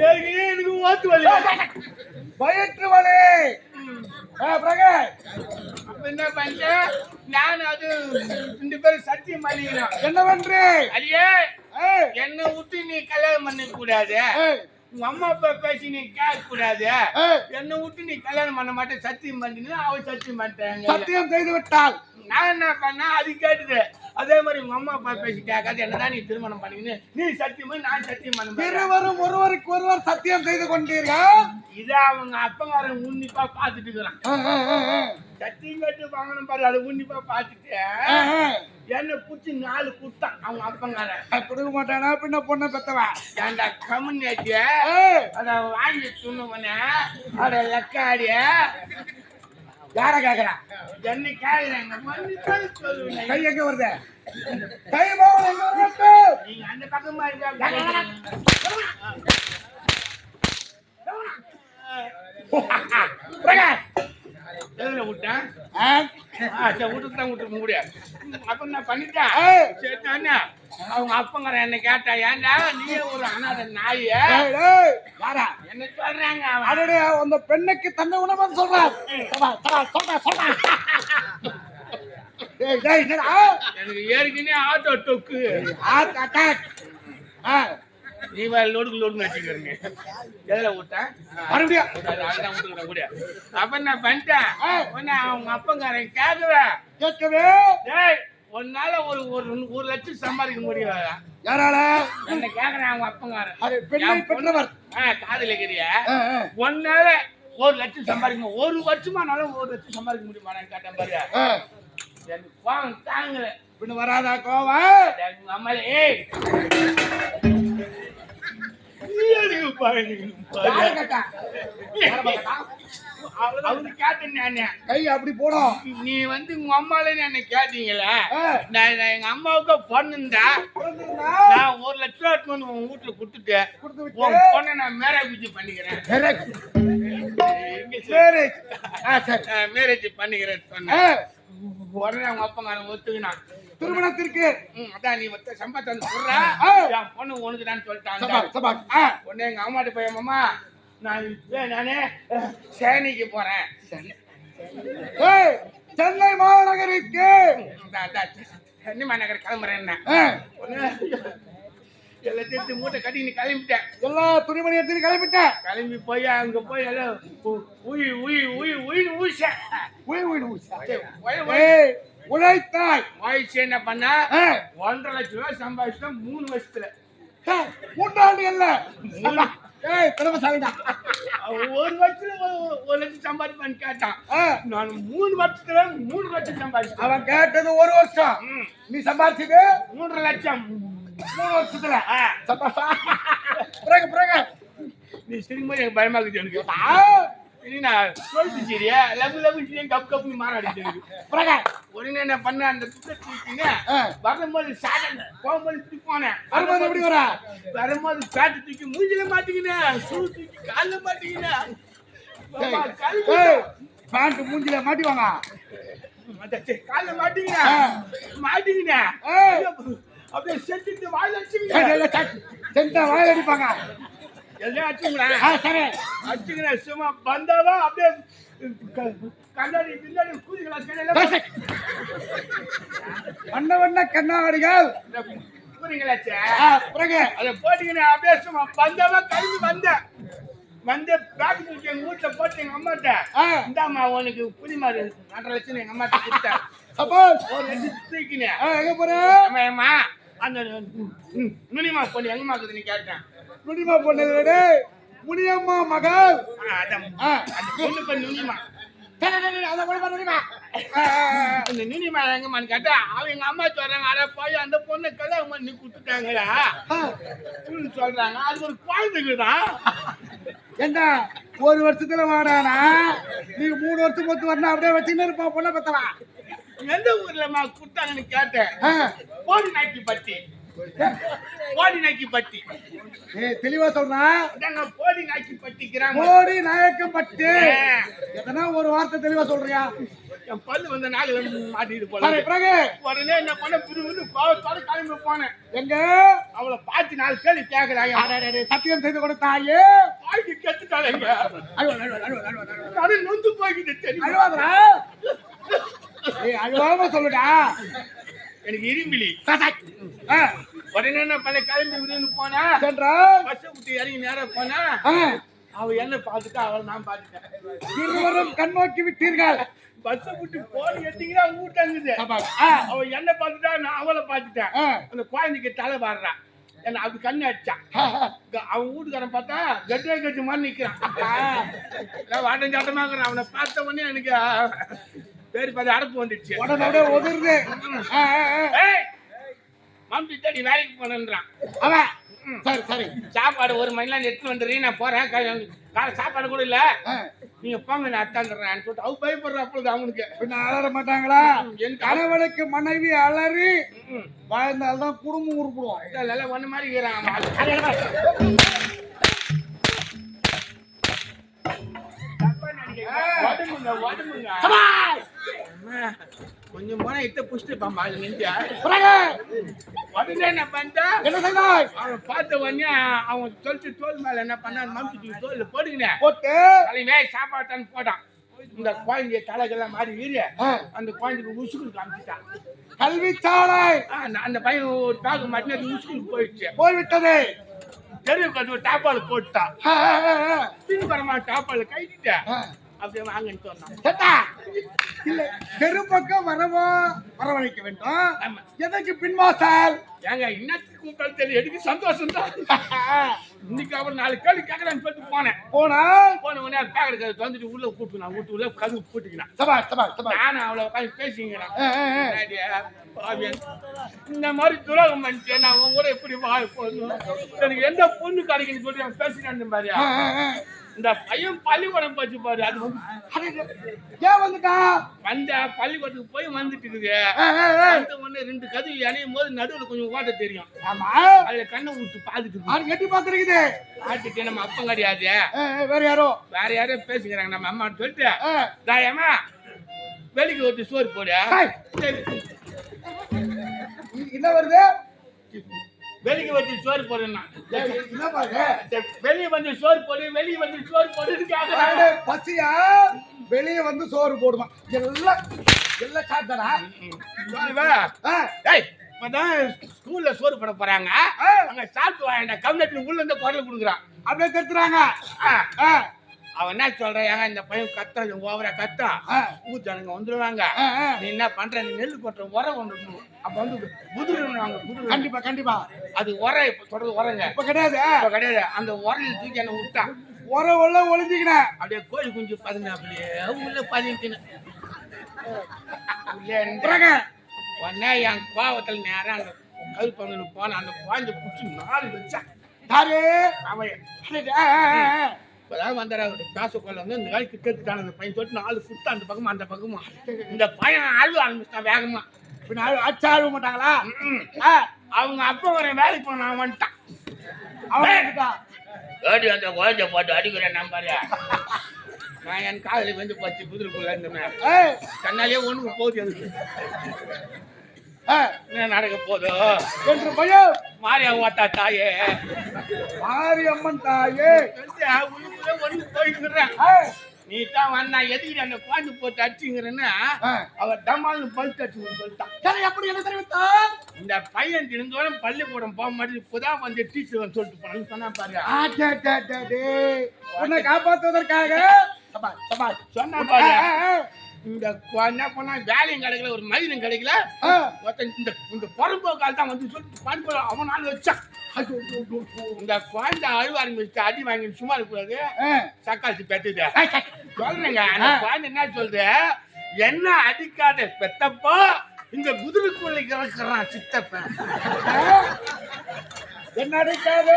Speaker 1: எனக்கு ஓத்து வலி.
Speaker 5: வயிற்று வலி. பிரகே,
Speaker 1: அப்ப என்ன பண்ணேன்? நான் அது 2 பேரும் சத்தியம் பண்ணிக்கிறோம்.
Speaker 5: என்னவென்று?
Speaker 1: அடியே
Speaker 5: ஏய்,
Speaker 1: என்னை விட்டு நீ கல்யாணம் பண்ண கூடாது.
Speaker 5: ஏய்,
Speaker 1: உங்க அம்மா அப்பா பேசி நீ கேட்க கூடாது.
Speaker 5: ஏய்,
Speaker 1: என்னை விட்டு நீ கல்யாணம் பண்ண மாட்டேன் சத்தியம் பண்ணினா அவ சத்தியம் பண்ணிட்டாங்க.
Speaker 5: சத்தியம் செய்து விட்டால்
Speaker 1: நான் என்ன பண்ணா அது கேட்டுது. அதே மாதிரி உங்க அம்மா அப்பா பேசி கேட்காது. என்னதான் நீ திருமணம் பண்ணிக்கின்னு நீ சத்தியம் பண்ணி நான் சத்தியம் பண்ண
Speaker 5: இருவரும் ஒருவருக்கு ஒருவர் சத்தியம் செய்து கொண்டீர்கள்.
Speaker 1: இதை அவங்க அப்பங்காரன் உன்னிப்பா பாத்துட்டு இருக்கிறான். சத்தியம் கட்டு வாங்கணும் பாரு, அதை உன்னிப்பா பாத்துட்டு என்ன புடிச்சு 4 குத்தான் அவங்க அப்பங்காரன்.
Speaker 5: கொடுக்க மாட்டானா பின்ன பொண்ணை பெத்தவன்?
Speaker 1: ஏன்டா கம்யூனிட்டி
Speaker 5: ஏய்,
Speaker 1: அத வாங்கி துண்ணுவன அட லக்காடிய
Speaker 5: யார கேக்குறான்?
Speaker 1: என்ன கேக்குறாங்க மன்னிப்பாரு சொல்லுவேன்.
Speaker 5: கை எங்க வருது? கை போகல, எங்க வருது?
Speaker 1: நீங்க அந்த பக்கமா இருக்கா
Speaker 5: பிரகே,
Speaker 1: எதுல விட்டேன்?
Speaker 5: ஆ,
Speaker 1: சரி விட்டுதான் விட்டு முடியாது. அப்ப நான் பண்ணிட்டேன்.
Speaker 5: ஏய்,
Speaker 1: சரி தானே அவங்க அப்பங்காரன் என்ன கேட்டா, ஏன்டா நீயே ஒரு அனாதை நாய்
Speaker 5: ஏய், ஏய், யாரா?
Speaker 1: என்ன சொல்றாங்க அவன்?
Speaker 5: அடடே, அந்த பெண்ணுக்கு தன்னை உணவன் சொல்றான். சொல்றா. ஏய், டேய், என்னடா?
Speaker 1: எனக்கு ஏற்கனவே ஆட்டோ டொக்கு
Speaker 5: ஹார்ட் அட்டாக்.
Speaker 1: நீ வேற லோடுக்கு லோடுன்னு வச்சுக்கிறீங்க. எதுல விட்டேன்?
Speaker 5: மறுபடியும்
Speaker 1: அதுதான் விட்டுக்கிறேன் கூட. அப்ப நான் பண்ணிட்டேன். உடனே அவங்க அப்பங்காரன் கேக்குறேன்,
Speaker 5: கேட்கவே.
Speaker 1: டேய் உன்னால ஒரு ஒரு 1 லட்சம் சம்பாதிக்க முடியாது.
Speaker 5: யாரால?
Speaker 1: என்ன கேக்குறேன் அவங்க அப்பங்காரன்.
Speaker 5: அது பெண்ணை பெற்றவர்.
Speaker 1: காதலிக்கிறிய உன்னால 1 லட்சம் சம்பாதிக்க 1 வருஷமானாலும் 1 லட்சம் சம்பாதிக்க முடியுமான்னு கேட்டேன் பாரு. எனக்கு கோவம் தாங்கல.
Speaker 5: பின்ன வராதா கோவம்?
Speaker 1: உங்க அம்மாலே ஏய் எதுக்கு பாருங்க
Speaker 5: யாரை கேட்டா?
Speaker 1: அவரு கேட்டேன் நானு.
Speaker 5: கை அப்படி போடும்.
Speaker 1: நீ வந்து உங்க அம்மால என்ன கேட்டீங்களா? நான் எங்க அம்மாவுக்கு பொண்ணுந்தா நான் 1 லட்சம் ரூபா எடுத்து வந்து உங்க வீட்டுல கொடுத்துட்டு உன் பொண்ணை நான் மேரேஜ் பண்ணிக்கிறேன். மேரேஜ் பண்ணிக்கிறேன் சொன்னேன். உடனே அவங்க அப்பங்காரன் ஒத்துக்கினான்.
Speaker 5: திருமணத்திற்கு
Speaker 1: அதான் நீ சம்பளத்தை வந்து சொல்றா என் பொண்ணு ஒண்ணுக்குதான்னு சொல்லிட்டான். உடனே எங்க அம்மாட்ட போய் மாமா நானே சேனைக்கு போறேன்.
Speaker 5: ஏய், சென்னை மாநகருக்கு
Speaker 1: சென்னை மாநகர் கிளம்புறேன். எல்லாத்தையும் மூட்டை கட்டி நீ கிளம்பிட்டேன்.
Speaker 5: எல்லா துணிமணி எடுத்து கிளம்பிட்டேன்.
Speaker 1: கிளம்பி போய் அங்க போய் எல்லாம் உய் உய் உய் உயின்னு ஊச
Speaker 5: உழைத்தாய்.
Speaker 1: வயசு என்ன பண்ணா 1.5 லட்சம் ரூபாய் சம்பாதிச்சுட்டோம் 3 வருஷத்துல.
Speaker 5: 3 ஆண்டுகள்ல. ஏய், திறமசாலிடா.
Speaker 1: 1 வருஷத்துல 1 லட்சம் சம்பாதிப்பான்னு கேட்டான். நான் 3 வருஷத்துல 3 லட்சம் சம்பாதிச்சேன்.
Speaker 5: அவன் கேட்டது 1 வருஷம், நீ சம்பாதிச்சது
Speaker 1: 3 லட்சம்
Speaker 5: 3 வருஷத்துல. பிறகு பிறகு
Speaker 1: நீ சிரிக்கும்போது எனக்கு பயமா இருக்குது. எனக்கு இனி நான் சொல்லிட்டு சரியா லகு லகு கப் கப்பு மாறாடிச்சு எனக்கு.
Speaker 5: பிறகு
Speaker 1: உடனே என்ன பண்ண அந்த துட்டை தூக்கிங்க வரும்போது சாதனை போகும்போது இப்படி போனேன்.
Speaker 5: வரும்போது எப்படி வர?
Speaker 1: வரும்போது பேட்டு தூக்கி மூஞ்சில மாட்டிக்கினேன், ஷூ தூக்கி காலில் மாட்டிக்கினேன்.
Speaker 5: பேண்ட் மூஞ்சில மாட்டிவாங்க.
Speaker 1: காலில் மாட்டிக்கினேன் அப்படியே செஞ்சுட்டு வாயில
Speaker 5: செஞ்சா வாயில் அடிப்பாங்க.
Speaker 1: எல்லாம் அடிச்சுங்களேன்.
Speaker 5: சரி,
Speaker 1: அடிச்சுக்கிறேன் சும்மா வந்தாவா அப்படியே கண்ணாடி பின்னாடி கூதிகளா
Speaker 5: வண்ண வண்ண கண்ணாடிகள்.
Speaker 1: கூறிங்களாச்சே.
Speaker 5: பிறகு
Speaker 1: அதை போட்டிக்கினேன் அப்படியே சும்மா வந்தாவா கழிஞ்சு வந்தேன். வந்து பேக் தூக்கி எங்க வீட்டுல போட்டு எங்க அம்மாட்ட இந்தாம்மா உனக்கு புரிமாறு 2.5 லட்சம் எங்க அம்மாட்ட கொடுத்தேன்.
Speaker 5: சப்போஸ்
Speaker 1: 1 லட்சம் தூக்கினேன்.
Speaker 5: எங்க போற
Speaker 1: அம்மா அந்த நுனிமா பொண்ணு எங்கம்மா இருக்குதுன்னு கேட்டேன்.
Speaker 5: முனிமா பொண்ணு முனியம்மா மகள்
Speaker 1: அதான் அந்த பொண்ணு பேர் நுனிமா.
Speaker 5: அத கூட பண்ணுமா
Speaker 1: அந்த நுனிமா எங்கம்மான்னு கேட்டா அவங்க எங்க அம்மா சொல்றாங்க, அட போய் அந்த பொண்ணை கல்யாணம் பண்ணி கொடுத்துட்டாங்கடா சொல்றாங்க. அது ஒரு குழந்தைக்குதான்.
Speaker 5: என்ன 1 வருஷத்துல வாடானா நீ 3 வருஷம் பொறுத்து வரணும் அப்படியே வச்சுன்னு இருப்பான் பொண்ணை பத்தவா
Speaker 1: எந்த ஊர்லமா கொடுத்தாங்கன்னு கேட்டேன். போடி நாய்க்கு பட்டி.
Speaker 5: தெளிவா சொல்றா
Speaker 1: போடி நாய்க்கு பட்டி கிராமம்.
Speaker 5: மோடி நாயக்கப்பட்டு எதனா ஒரு வார்த்தை தெளிவா சொல்றியா?
Speaker 1: என் பல்லு வந்து நாகல மாட்டிட்டு போல.
Speaker 5: சரி, பிறகு
Speaker 1: உடனே என்ன பண்ண புரிந்து கோவத்தோட கிளம்பி போனேன்.
Speaker 5: எங்க
Speaker 1: அவளை பார்த்து 4 கேள்வி கேட்கிறாங்க.
Speaker 5: சத்தியம் செய்து கொடுத்தாயே
Speaker 1: வாழ்க்கை கெட்டுட்டாங்க. அது நொந்து போய்கிட்டு தெரியும்.
Speaker 5: அழுவாதரா அழுவாம சொல்லுடா.
Speaker 1: எனக்கு இரும்பிலி. உடனே என்ன பண்ண கிளம்பி விருந்து போனா
Speaker 5: சென்றா
Speaker 1: பஸ் விட்டு இறங்கி நேரா போனா அவ என்ன பார்த்துட்டா அவளை நான் பார்த்துட்டேன்.
Speaker 5: இருவரும் கண்ணோக்கி விட்டீர்கள்.
Speaker 1: பஸ் விட்டு போன் எட்டிங்கன்னா ஊட்டாங்குது. அவ என்ன பார்த்துட்டா நான் அவளை பார்த்துட்டேன். அந்த குழந்தைக்கு தலை வாடுறான். என்ன அது கண்ணு அடிச்சான். அவன் வீட்டுக்காரன் பார்த்தா கெட்டே கட்டு மாதிரி நிக்கிறான். வாட்டம் சாட்டமாக்குறான். அவனை பார்த்த உடனே எனக்கு பேரு பார்த்து அடப்பு வந்துடுச்சு.
Speaker 5: உடனே ஒதுருது.
Speaker 1: மம்பி தேடி வேலைக்கு போனன்றான்
Speaker 5: அவன். சரி சரி
Speaker 1: சாப்பாடு 1 மணிலாம் எடுத்து வந்துடுறீங்க, நான் போறேன். காலை சாப்பாடு கூட இல்ல, நீங்க போங்க நான் அத்தாந்துடுறேன் சொல்லிட்டு அவ பயப்படுற. அப்பொழுது அவனுக்கு
Speaker 5: பின்ன அலற மாட்டாங்களா? என் கணவனுக்கு மனைவி அலறி வாழ்ந்தால்தான் குடும்பம் உருப்பிடுவோம்.
Speaker 1: இதெல்லாம் ஒண்ணு மாதிரி இருக்கிறான். கொஞ்சம் போனா இத்த புஷ்டு பாம்பு நெஞ்சா. உடனே என்ன பண்ணிட்டா
Speaker 5: என்ன சொன்னாய்?
Speaker 1: அவன் பார்த்த உடனே அவன் சொல்லிட்டு தோல் மேல என்ன பண்ண மம்மிக்கு தோல்ல போடுங்க
Speaker 5: போட்டு
Speaker 1: தலைமே சாப்பாட்டான்னு போட்டான். இந்த குழந்தைய தலைகள்லாம் மாறி வீரிய அந்த குழந்தைக்கு உசுக்கு காமிச்சிட்டான்.
Speaker 5: கல்வி சாலை
Speaker 1: அந்த பையன் ஒரு டாக்கு மாட்டினு அது உசுக்கு போயிடுச்சு.
Speaker 5: போய்விட்டது.
Speaker 1: தெருவுக்கு அது ஒரு டாப்பால் போட்டான். பின்புறமா டாப்பால் கைட்டிட்டேன். அப்படியே வாங்கன்னு சொன்னான்.
Speaker 5: இல்ல தெருப்பக்கம் வரவழைக்க வேண்டும். எதற்கு பின்வாசல்?
Speaker 1: ஏங்க இன்னத்துக்கு கூப்பிட்டாலும் தெரியும். எனக்கு சந்தோஷம் தான். இன்னைக்கு அவர் 4 கேள்வி கேட்கறான்னு சொல்லிட்டு போனேன். போன உடனே பேக்கெட் வந்துட்டு உள்ள கூப்பிட்டு நான் வீட்டு உள்ள கதவு போட்டுக்கினேன். நானும் அவளை உட்காந்து பேசிக்கிறேன். இந்த மாதிரி துரோகம் பண்ணிட்டு நான் உங்க கூட எப்படி வாழ போகணும், எனக்கு எந்த பொண்ணு கிடைக்குன்னு சொல்லி அவன் பேசினான் பாரு. இந்த பையன் பள்ளிக்கூடம் போச்சு பாரு. அது
Speaker 5: ஏன் வந்துட்டான்?
Speaker 1: வந்த பள்ளிக்கூடத்துக்கு போய் வந்துட்டு இருக்குது. ஒண்ணு 2 கதவு இணையும் போது நடுவில் கொஞ்சம் ஓட்ட தெரியும். அதுல கண்ணை விட்டு பாத்துட்டு
Speaker 5: எட்டி பாத்துருக்குது.
Speaker 1: பாத்துட்டு நம்ம அப்பம் கிடையாது,
Speaker 5: வேற யாரோ
Speaker 1: பேசிக்கிறாங்க நம்ம அம்மான்னு சொல்லிட்டு தாயம்மா வெளிக்கு ஒருத்தி சோறு போடு.
Speaker 5: என்ன வருது?
Speaker 1: வெளிக்கு வந்து சோறு போடுன்னா
Speaker 5: வெளியே
Speaker 1: வந்து சோறு போடு, வெளியே வந்து சோறு போடுன்னு
Speaker 5: பசியா? வெளியே வந்து சோறு போடுமா? எல்லாம் சாப்பிட்டானா?
Speaker 1: இப்பதான் ஸ்கூல்ல சோறு போட போறாங்க. அங்க சாப்பிட்டு வாங்க கம்யூனிட்டி உள்ள இருந்து குரல் கொடுக்குறான்.
Speaker 5: அப்படியே கத்துறாங்க.
Speaker 1: அவன் என்ன சொல்றாங்க, இந்த பையன் கத்தா ஓவரா கத்தா ஊத்தானுங்க வந்துருவாங்க. நீ என்ன பண்ற, நீ நெல் கொட்டுற உரம் வந்துடணும். அப்ப வந்து புதுருவாங்க.
Speaker 5: கண்டிப்பா கண்டிப்பா
Speaker 1: அது உரம் இப்ப தொடர்ந்து உரங்க
Speaker 5: இப்ப கிடையாது.
Speaker 1: அந்த உரையில் தூக்கி என்ன விட்டான்.
Speaker 5: உரம் உள்ள ஒளிஞ்சுக்கினேன்.
Speaker 1: அப்படியே கோழி குஞ்சு பதுங்க அப்படியே உள்ள பதிக்கினேன். உடனே என் கோவத்தில் நேரம் அந்த கல் பங்கு போன அந்த குழந்தை பிடிச்சி 4 வச்சான். அவன் இப்பதான் வந்தாரு காசு கொள்ள வந்து இந்த வேலைக்கு கேட்டுட்டான். அந்த பையன் சொல்லிட்டு 4 சுத்தம் அந்த பக்கமா அந்த பக்கமா. இந்த பையன் அழுவ ஆரம்பிச்சிட்டான் வேகமா.
Speaker 5: அச்சா அழுவ மாட்டாங்களா?
Speaker 1: அவங்க அப்பா வர வேலைக்கு போன வந்துட்டான். அவன் அந்த குழந்தை போட்டு அடிக்கிறேன் நம்பாரு. நான் என் காதலி வந்து பச்சு புதுருக்குள்ள இருந்தேன். தன்னாலே ஒண்ணுக்கு போகுது. அதுக்கு என்ன நடக்க போதோ
Speaker 5: என்று பயம்.
Speaker 1: மாரியாத்தா தாயே,
Speaker 5: மாரியம்மன் தாயே
Speaker 1: உள்ளுக்குள்ள ஒண்ணு போயிருக்கிறேன். நீ தான் வந்தா எதுக்கு அந்த குழந்தை போட்டு அடிச்சுங்கிறன்னா அவ டமால்னு பழுத்து அடிச்சுன்னு சொல்லிட்டான்.
Speaker 5: சரி, எப்படி என்ன தெரிவித்தான்?
Speaker 1: இந்த பையன் இருந்தோட பள்ளிக்கூடம் போக மாட்டேன் இப்பதான் வந்து டீச்சர் வந்து சொல்லிட்டு போனான்னு சொன்னா பாரு.
Speaker 5: உன்னை காப்பாற்றுவதற்காக
Speaker 1: சொன்னா பாரு. இந்த என்ன பண்ணா வேலையும் கிடைக்கல ஒரு மயிலும் கிடைக்கல. இந்த பொறம்போக்கால் தான் வந்து சொல்லிட்டு பண்பு அவனால வச்சான். இந்த குழந்தை அழுவ ஆரம்பிச்சு அடி வாங்கி சும்மா இருக்கக்கூடாது. சக்காசி பெத்துது சொல்றேங்க. அந்த குழந்தை என்ன சொல்றது, என்ன அடிக்காத பெத்தப்போ இந்த குதிரைக்குள்ள இருக்கிறான் சித்தப்பன்.
Speaker 5: என்ன அடிக்காது,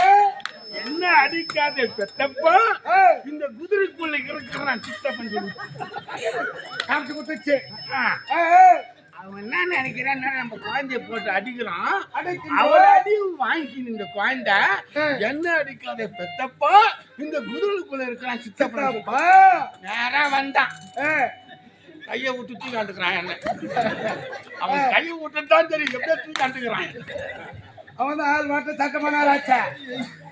Speaker 1: என்ன அடிக்காத பெத்தப்போ இந்த குதிரைக்குள்ள இருக்கிறான் சித்தப்பன் சொல்லி
Speaker 5: காமிச்சு கொடுத்துச்சு.
Speaker 1: அவன் என்ன நினைக்கிறான், நம்ம குழந்தைய போட்டு அடிக்கிறான். அவன் அடி வாங்கி இந்த குழந்தை என்ன அடிக்காத பெத்தப்போ இந்த குதிரைக்குள்ள இருக்கிறான் சித்தப்பன். நேரா வந்தான், கையை விட்டு தூக்கி காட்டுக்கிறான். என்ன அவன் கையை விட்டுதான் தெரியும் எப்படியோ தூக்கி காட்டுக்கிறான்.
Speaker 5: அவன் தான் ஆள் மாட்ட சட்டமானாச்சா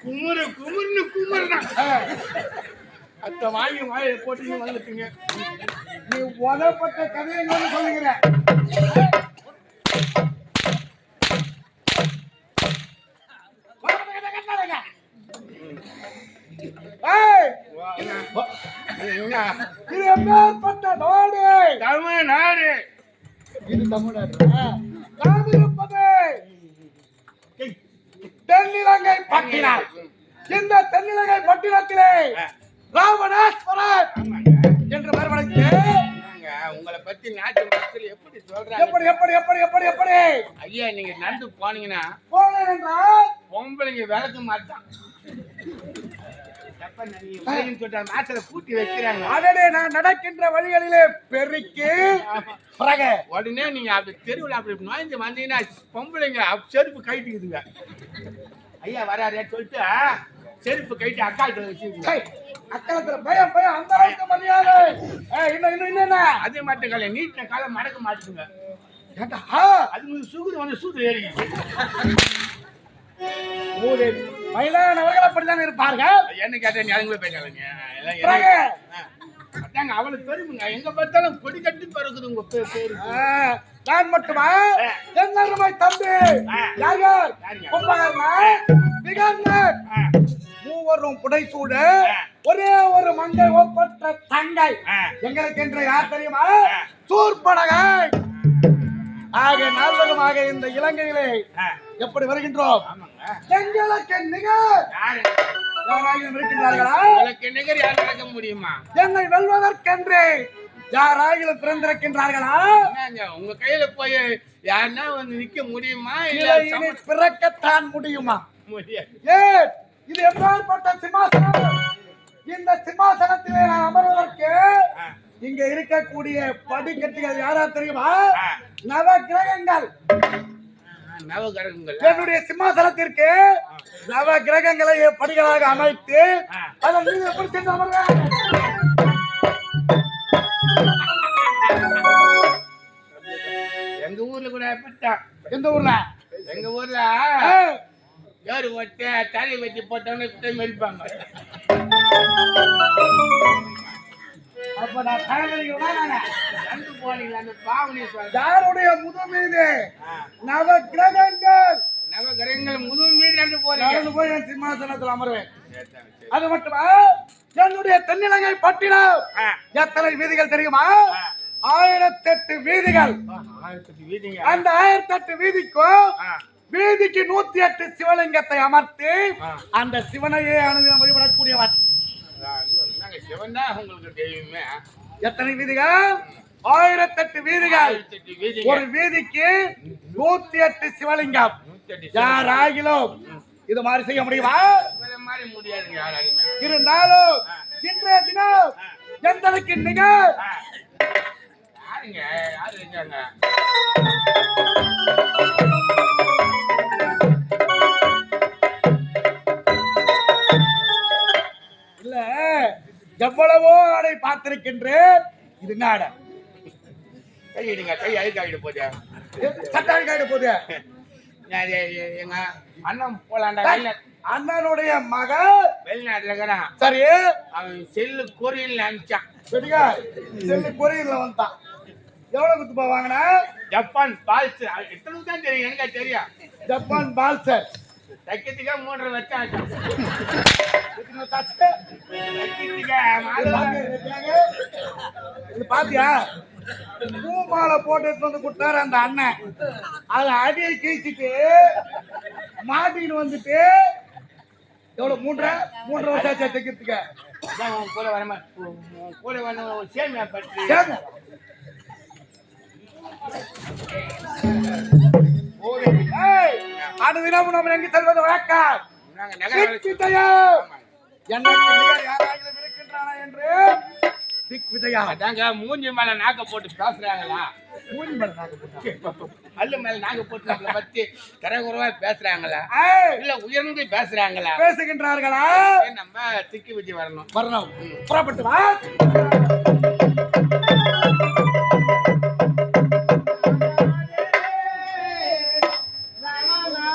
Speaker 1: குமுறு குமுறுன்னு குமுறுறான். அத்த வாங்கி வாயை போட்டு வந்துட்டுங்க.
Speaker 5: நீ உதப்பட்ட கதையை சொல்லுகிற. இது எப்பேற்பட்ட நாடு?
Speaker 1: தமிழ்நாடு.
Speaker 5: இது தமிழ்நாடு. நாம் இருப்பது தென்னிலங்கை பட்டினம். இந்த தென்னிலங்கை பட்டினத்திலே ராமநாஸ்வரர் என்று மறுபடிக்கு
Speaker 1: உங்களை பத்தி நாட்டு மக்கள் எப்படி சொல்றாங்க?
Speaker 5: எப்படி எப்படி எப்படி எப்படி எப்படி
Speaker 1: ஐயா, நீங்க நடந்து போனீங்கன்னா
Speaker 5: போனேன் என்றால்
Speaker 1: பொம்பளைங்க விளக்க மாட்டான். மாசல கூட்டி வைக்கிறாங்க.
Speaker 5: அதனே நான் நடக்கின்ற வழிகளிலே பெருக்கி
Speaker 1: உடனே நீங்க அப்படி தெருவில் அப்படி நுழைஞ்சு வந்தீங்கன்னா பொம்பளைங்க செருப்பு கைட்டுக்குதுங்க. ஐயா வராரு சொல்லிட்டு செருப்பு கைட்டு அக்கால்கிட்ட வச்சுருங்க.
Speaker 5: அக்காலத்துல பயம் பயம் அந்த அளவுக்கு மரியாதை. இன்னும் என்ன
Speaker 1: அதே மட்டும் கால நீட்ட காலம் மடக்க மாட்டுங்க. அது சுகுரு வந்து சூடு ஏறிடுச்சு.
Speaker 5: வயதானவர்கள் அப்படித்தான் இருப்பார்கள்.
Speaker 1: என்ன கேட்டா நீ அதுங்களே பேசாதீங்க. அதாங்க அவளுக்கு பெருமைங்க. எங்க பார்த்தாலும் கொடி கட்டி பறக்குது உங்க பேரு.
Speaker 5: நான் மட்டுமா என்னருமை தம்பி யார் மூவரும் புடைசூட ஒரே ஒரு மங்கை ஒப்பற்ற தங்கை எங்களுக்கு என்று யார் தெரியுமா? சூர்பனகை. ஆக நால்வருமாக இந்த இலங்கையிலே எப்படி வருகின்றோம்? எங்களுக்கு நிகர் யாராயும் இருக்கின்றார்களா?
Speaker 1: நிகர் யார் நடக்க முடியுமா?
Speaker 5: என்னை வெல்வதற்கென்று யாராயிலும் பிறந்திருக்கின்றார்களா?
Speaker 1: உங்க கையில போய் யாருன்னா வந்து நிக்க முடியுமா?
Speaker 5: இல்ல பிறக்கத்தான் முடியுமா?
Speaker 1: முடியாது.
Speaker 5: இது எப்பேற்பட்ட சிம்மாசனம்? இந்த சிம்மாசனத்திலே நான் அமர்வதற்கு இங்க இருக்கக்கூடிய படிக்கட்டுகள் யாரா தெரியுமா? நவ கிரகங்கள்.
Speaker 1: நவகிரகங்கள்.
Speaker 5: என்னுடைய சிம்மாசனத்திற்கு நவ கிரகங்களை படிகளாக அமைத்து அதன் மீது எப்படி சென்று அமர்க?
Speaker 1: எங்க ஊர்ல கூட எப்பட்டா?
Speaker 5: எந்த ஊர்ல?
Speaker 1: எங்க ஊர்ல யாரு ஒட்ட தலை வச்சு போட்டவங்க மெரிப்பாங்க.
Speaker 5: அப்ப நான்
Speaker 1: கண்டு போனீங்களா அந்த பாவனி?
Speaker 5: யாருடைய முதுகு மீது நவ கிரகங்கள்
Speaker 1: நவகிரகங்கள் முதுகு மீது ரெண்டு போறீங்க.
Speaker 5: போய் என் சிம்மாசனத்தில் அமர்வேன். அது மட்டுமா என்னுடைய தென்னிலங்கை பட்டினம் எத்தனை வீதிகள் தெரியுமா? 1008 வீதிகள். அந்த 1008 வீதிக்கும் வீதிக்கு 108 சிவலிங்கத்தை அமர்த்தி அந்த சிவனையே அனுதினம் வழிபடக்கூடியவன்.
Speaker 1: சிவன் தான் உங்களுக்கு தெய்வமே.
Speaker 5: எத்தனை வீதிகள்? 1008 வீதிகள். ஒரு வீதிக்கு 108 சிவலிங்கம். யாராகிலும் இது மாதிரி செய்ய முடியுமா?
Speaker 1: முடியாதுங்க யாராலுமே.
Speaker 5: இருந்தாலும் இன்றைய தினம் எந்தளுக்கு நிகர்
Speaker 1: யாருங்க யாரு இருக்காங்க?
Speaker 5: இல்ல எவ்வளவோ ஆடை பார்த்திருக்கின்றேன். இது என்ன ஆடை?
Speaker 1: கையிடுங்க, கை அழுக்காயிட்டு போதே.
Speaker 5: சட்டாடி காயிட்டு போகுது.
Speaker 1: எங்க அண்ணன் போலாண்டா
Speaker 5: அண்ணனுடைய மகள்
Speaker 1: வெளிநாட்டுல இருக்கிறான்.
Speaker 5: சரி
Speaker 1: அவன் செல்லு கொரியன்ல அனுப்பிச்சான்.
Speaker 5: சரிங்க செல்லு கொரியர்ல வந்தான் எவ்வளவு குத்துப்பா வாங்கின
Speaker 1: ஜப்பான் பால்ஸ் எத்தனை தான் தெரியும், எனக்கா தெரியும்.
Speaker 5: ஜப்பான் பால்சர்
Speaker 1: தைக்கிறதுக்கே 3.5 லட்சம் ஆச்சு.
Speaker 5: இது தச்சு
Speaker 1: தைக்கிறதுக்கே மாலை
Speaker 5: இது பாத்தியா பூ மாலை போட்டு எடுத்து வந்து கொடுத்தாரு அந்த அண்ணன் அதை அடியை கிழிச்சிட்டு மாட்டிக்கிட்டு வந்துட்டு எவ்வளவு 3.5 வருஷம் ஆச்சா தைக்கிறதுக்கு
Speaker 1: அதான் உன் கூட வரமா கூட வந்து சேமியா பற்றி
Speaker 5: சேங்க. ஏய், அடுத்த தினம் நம்ம எங்க செல்வது வழக்கம்
Speaker 1: நாங்க நகர
Speaker 5: விஜயா எனக்கு நிகர் யாராகிலும் இருக்கின்றானா என்று திக் விஜயா
Speaker 1: அதாங்க மூஞ்சி மேல நாக்க போட்டு பேசுறாங்களா,
Speaker 5: மூஞ்சி மேல நாக்கு போட்டா.
Speaker 1: பல்லு மேல நாக்க போட்டு நம்மளை பத்தி கரகுறவா பேசுறாங்களா,
Speaker 5: ஏய்,
Speaker 1: இல்ல உயர்ந்து பேசுறாங்களா?
Speaker 5: பேசுகின்றார்களா
Speaker 1: நம்ம திக்கி வச்சு வரணும்.
Speaker 5: வரணும் புறப்பட்டு வா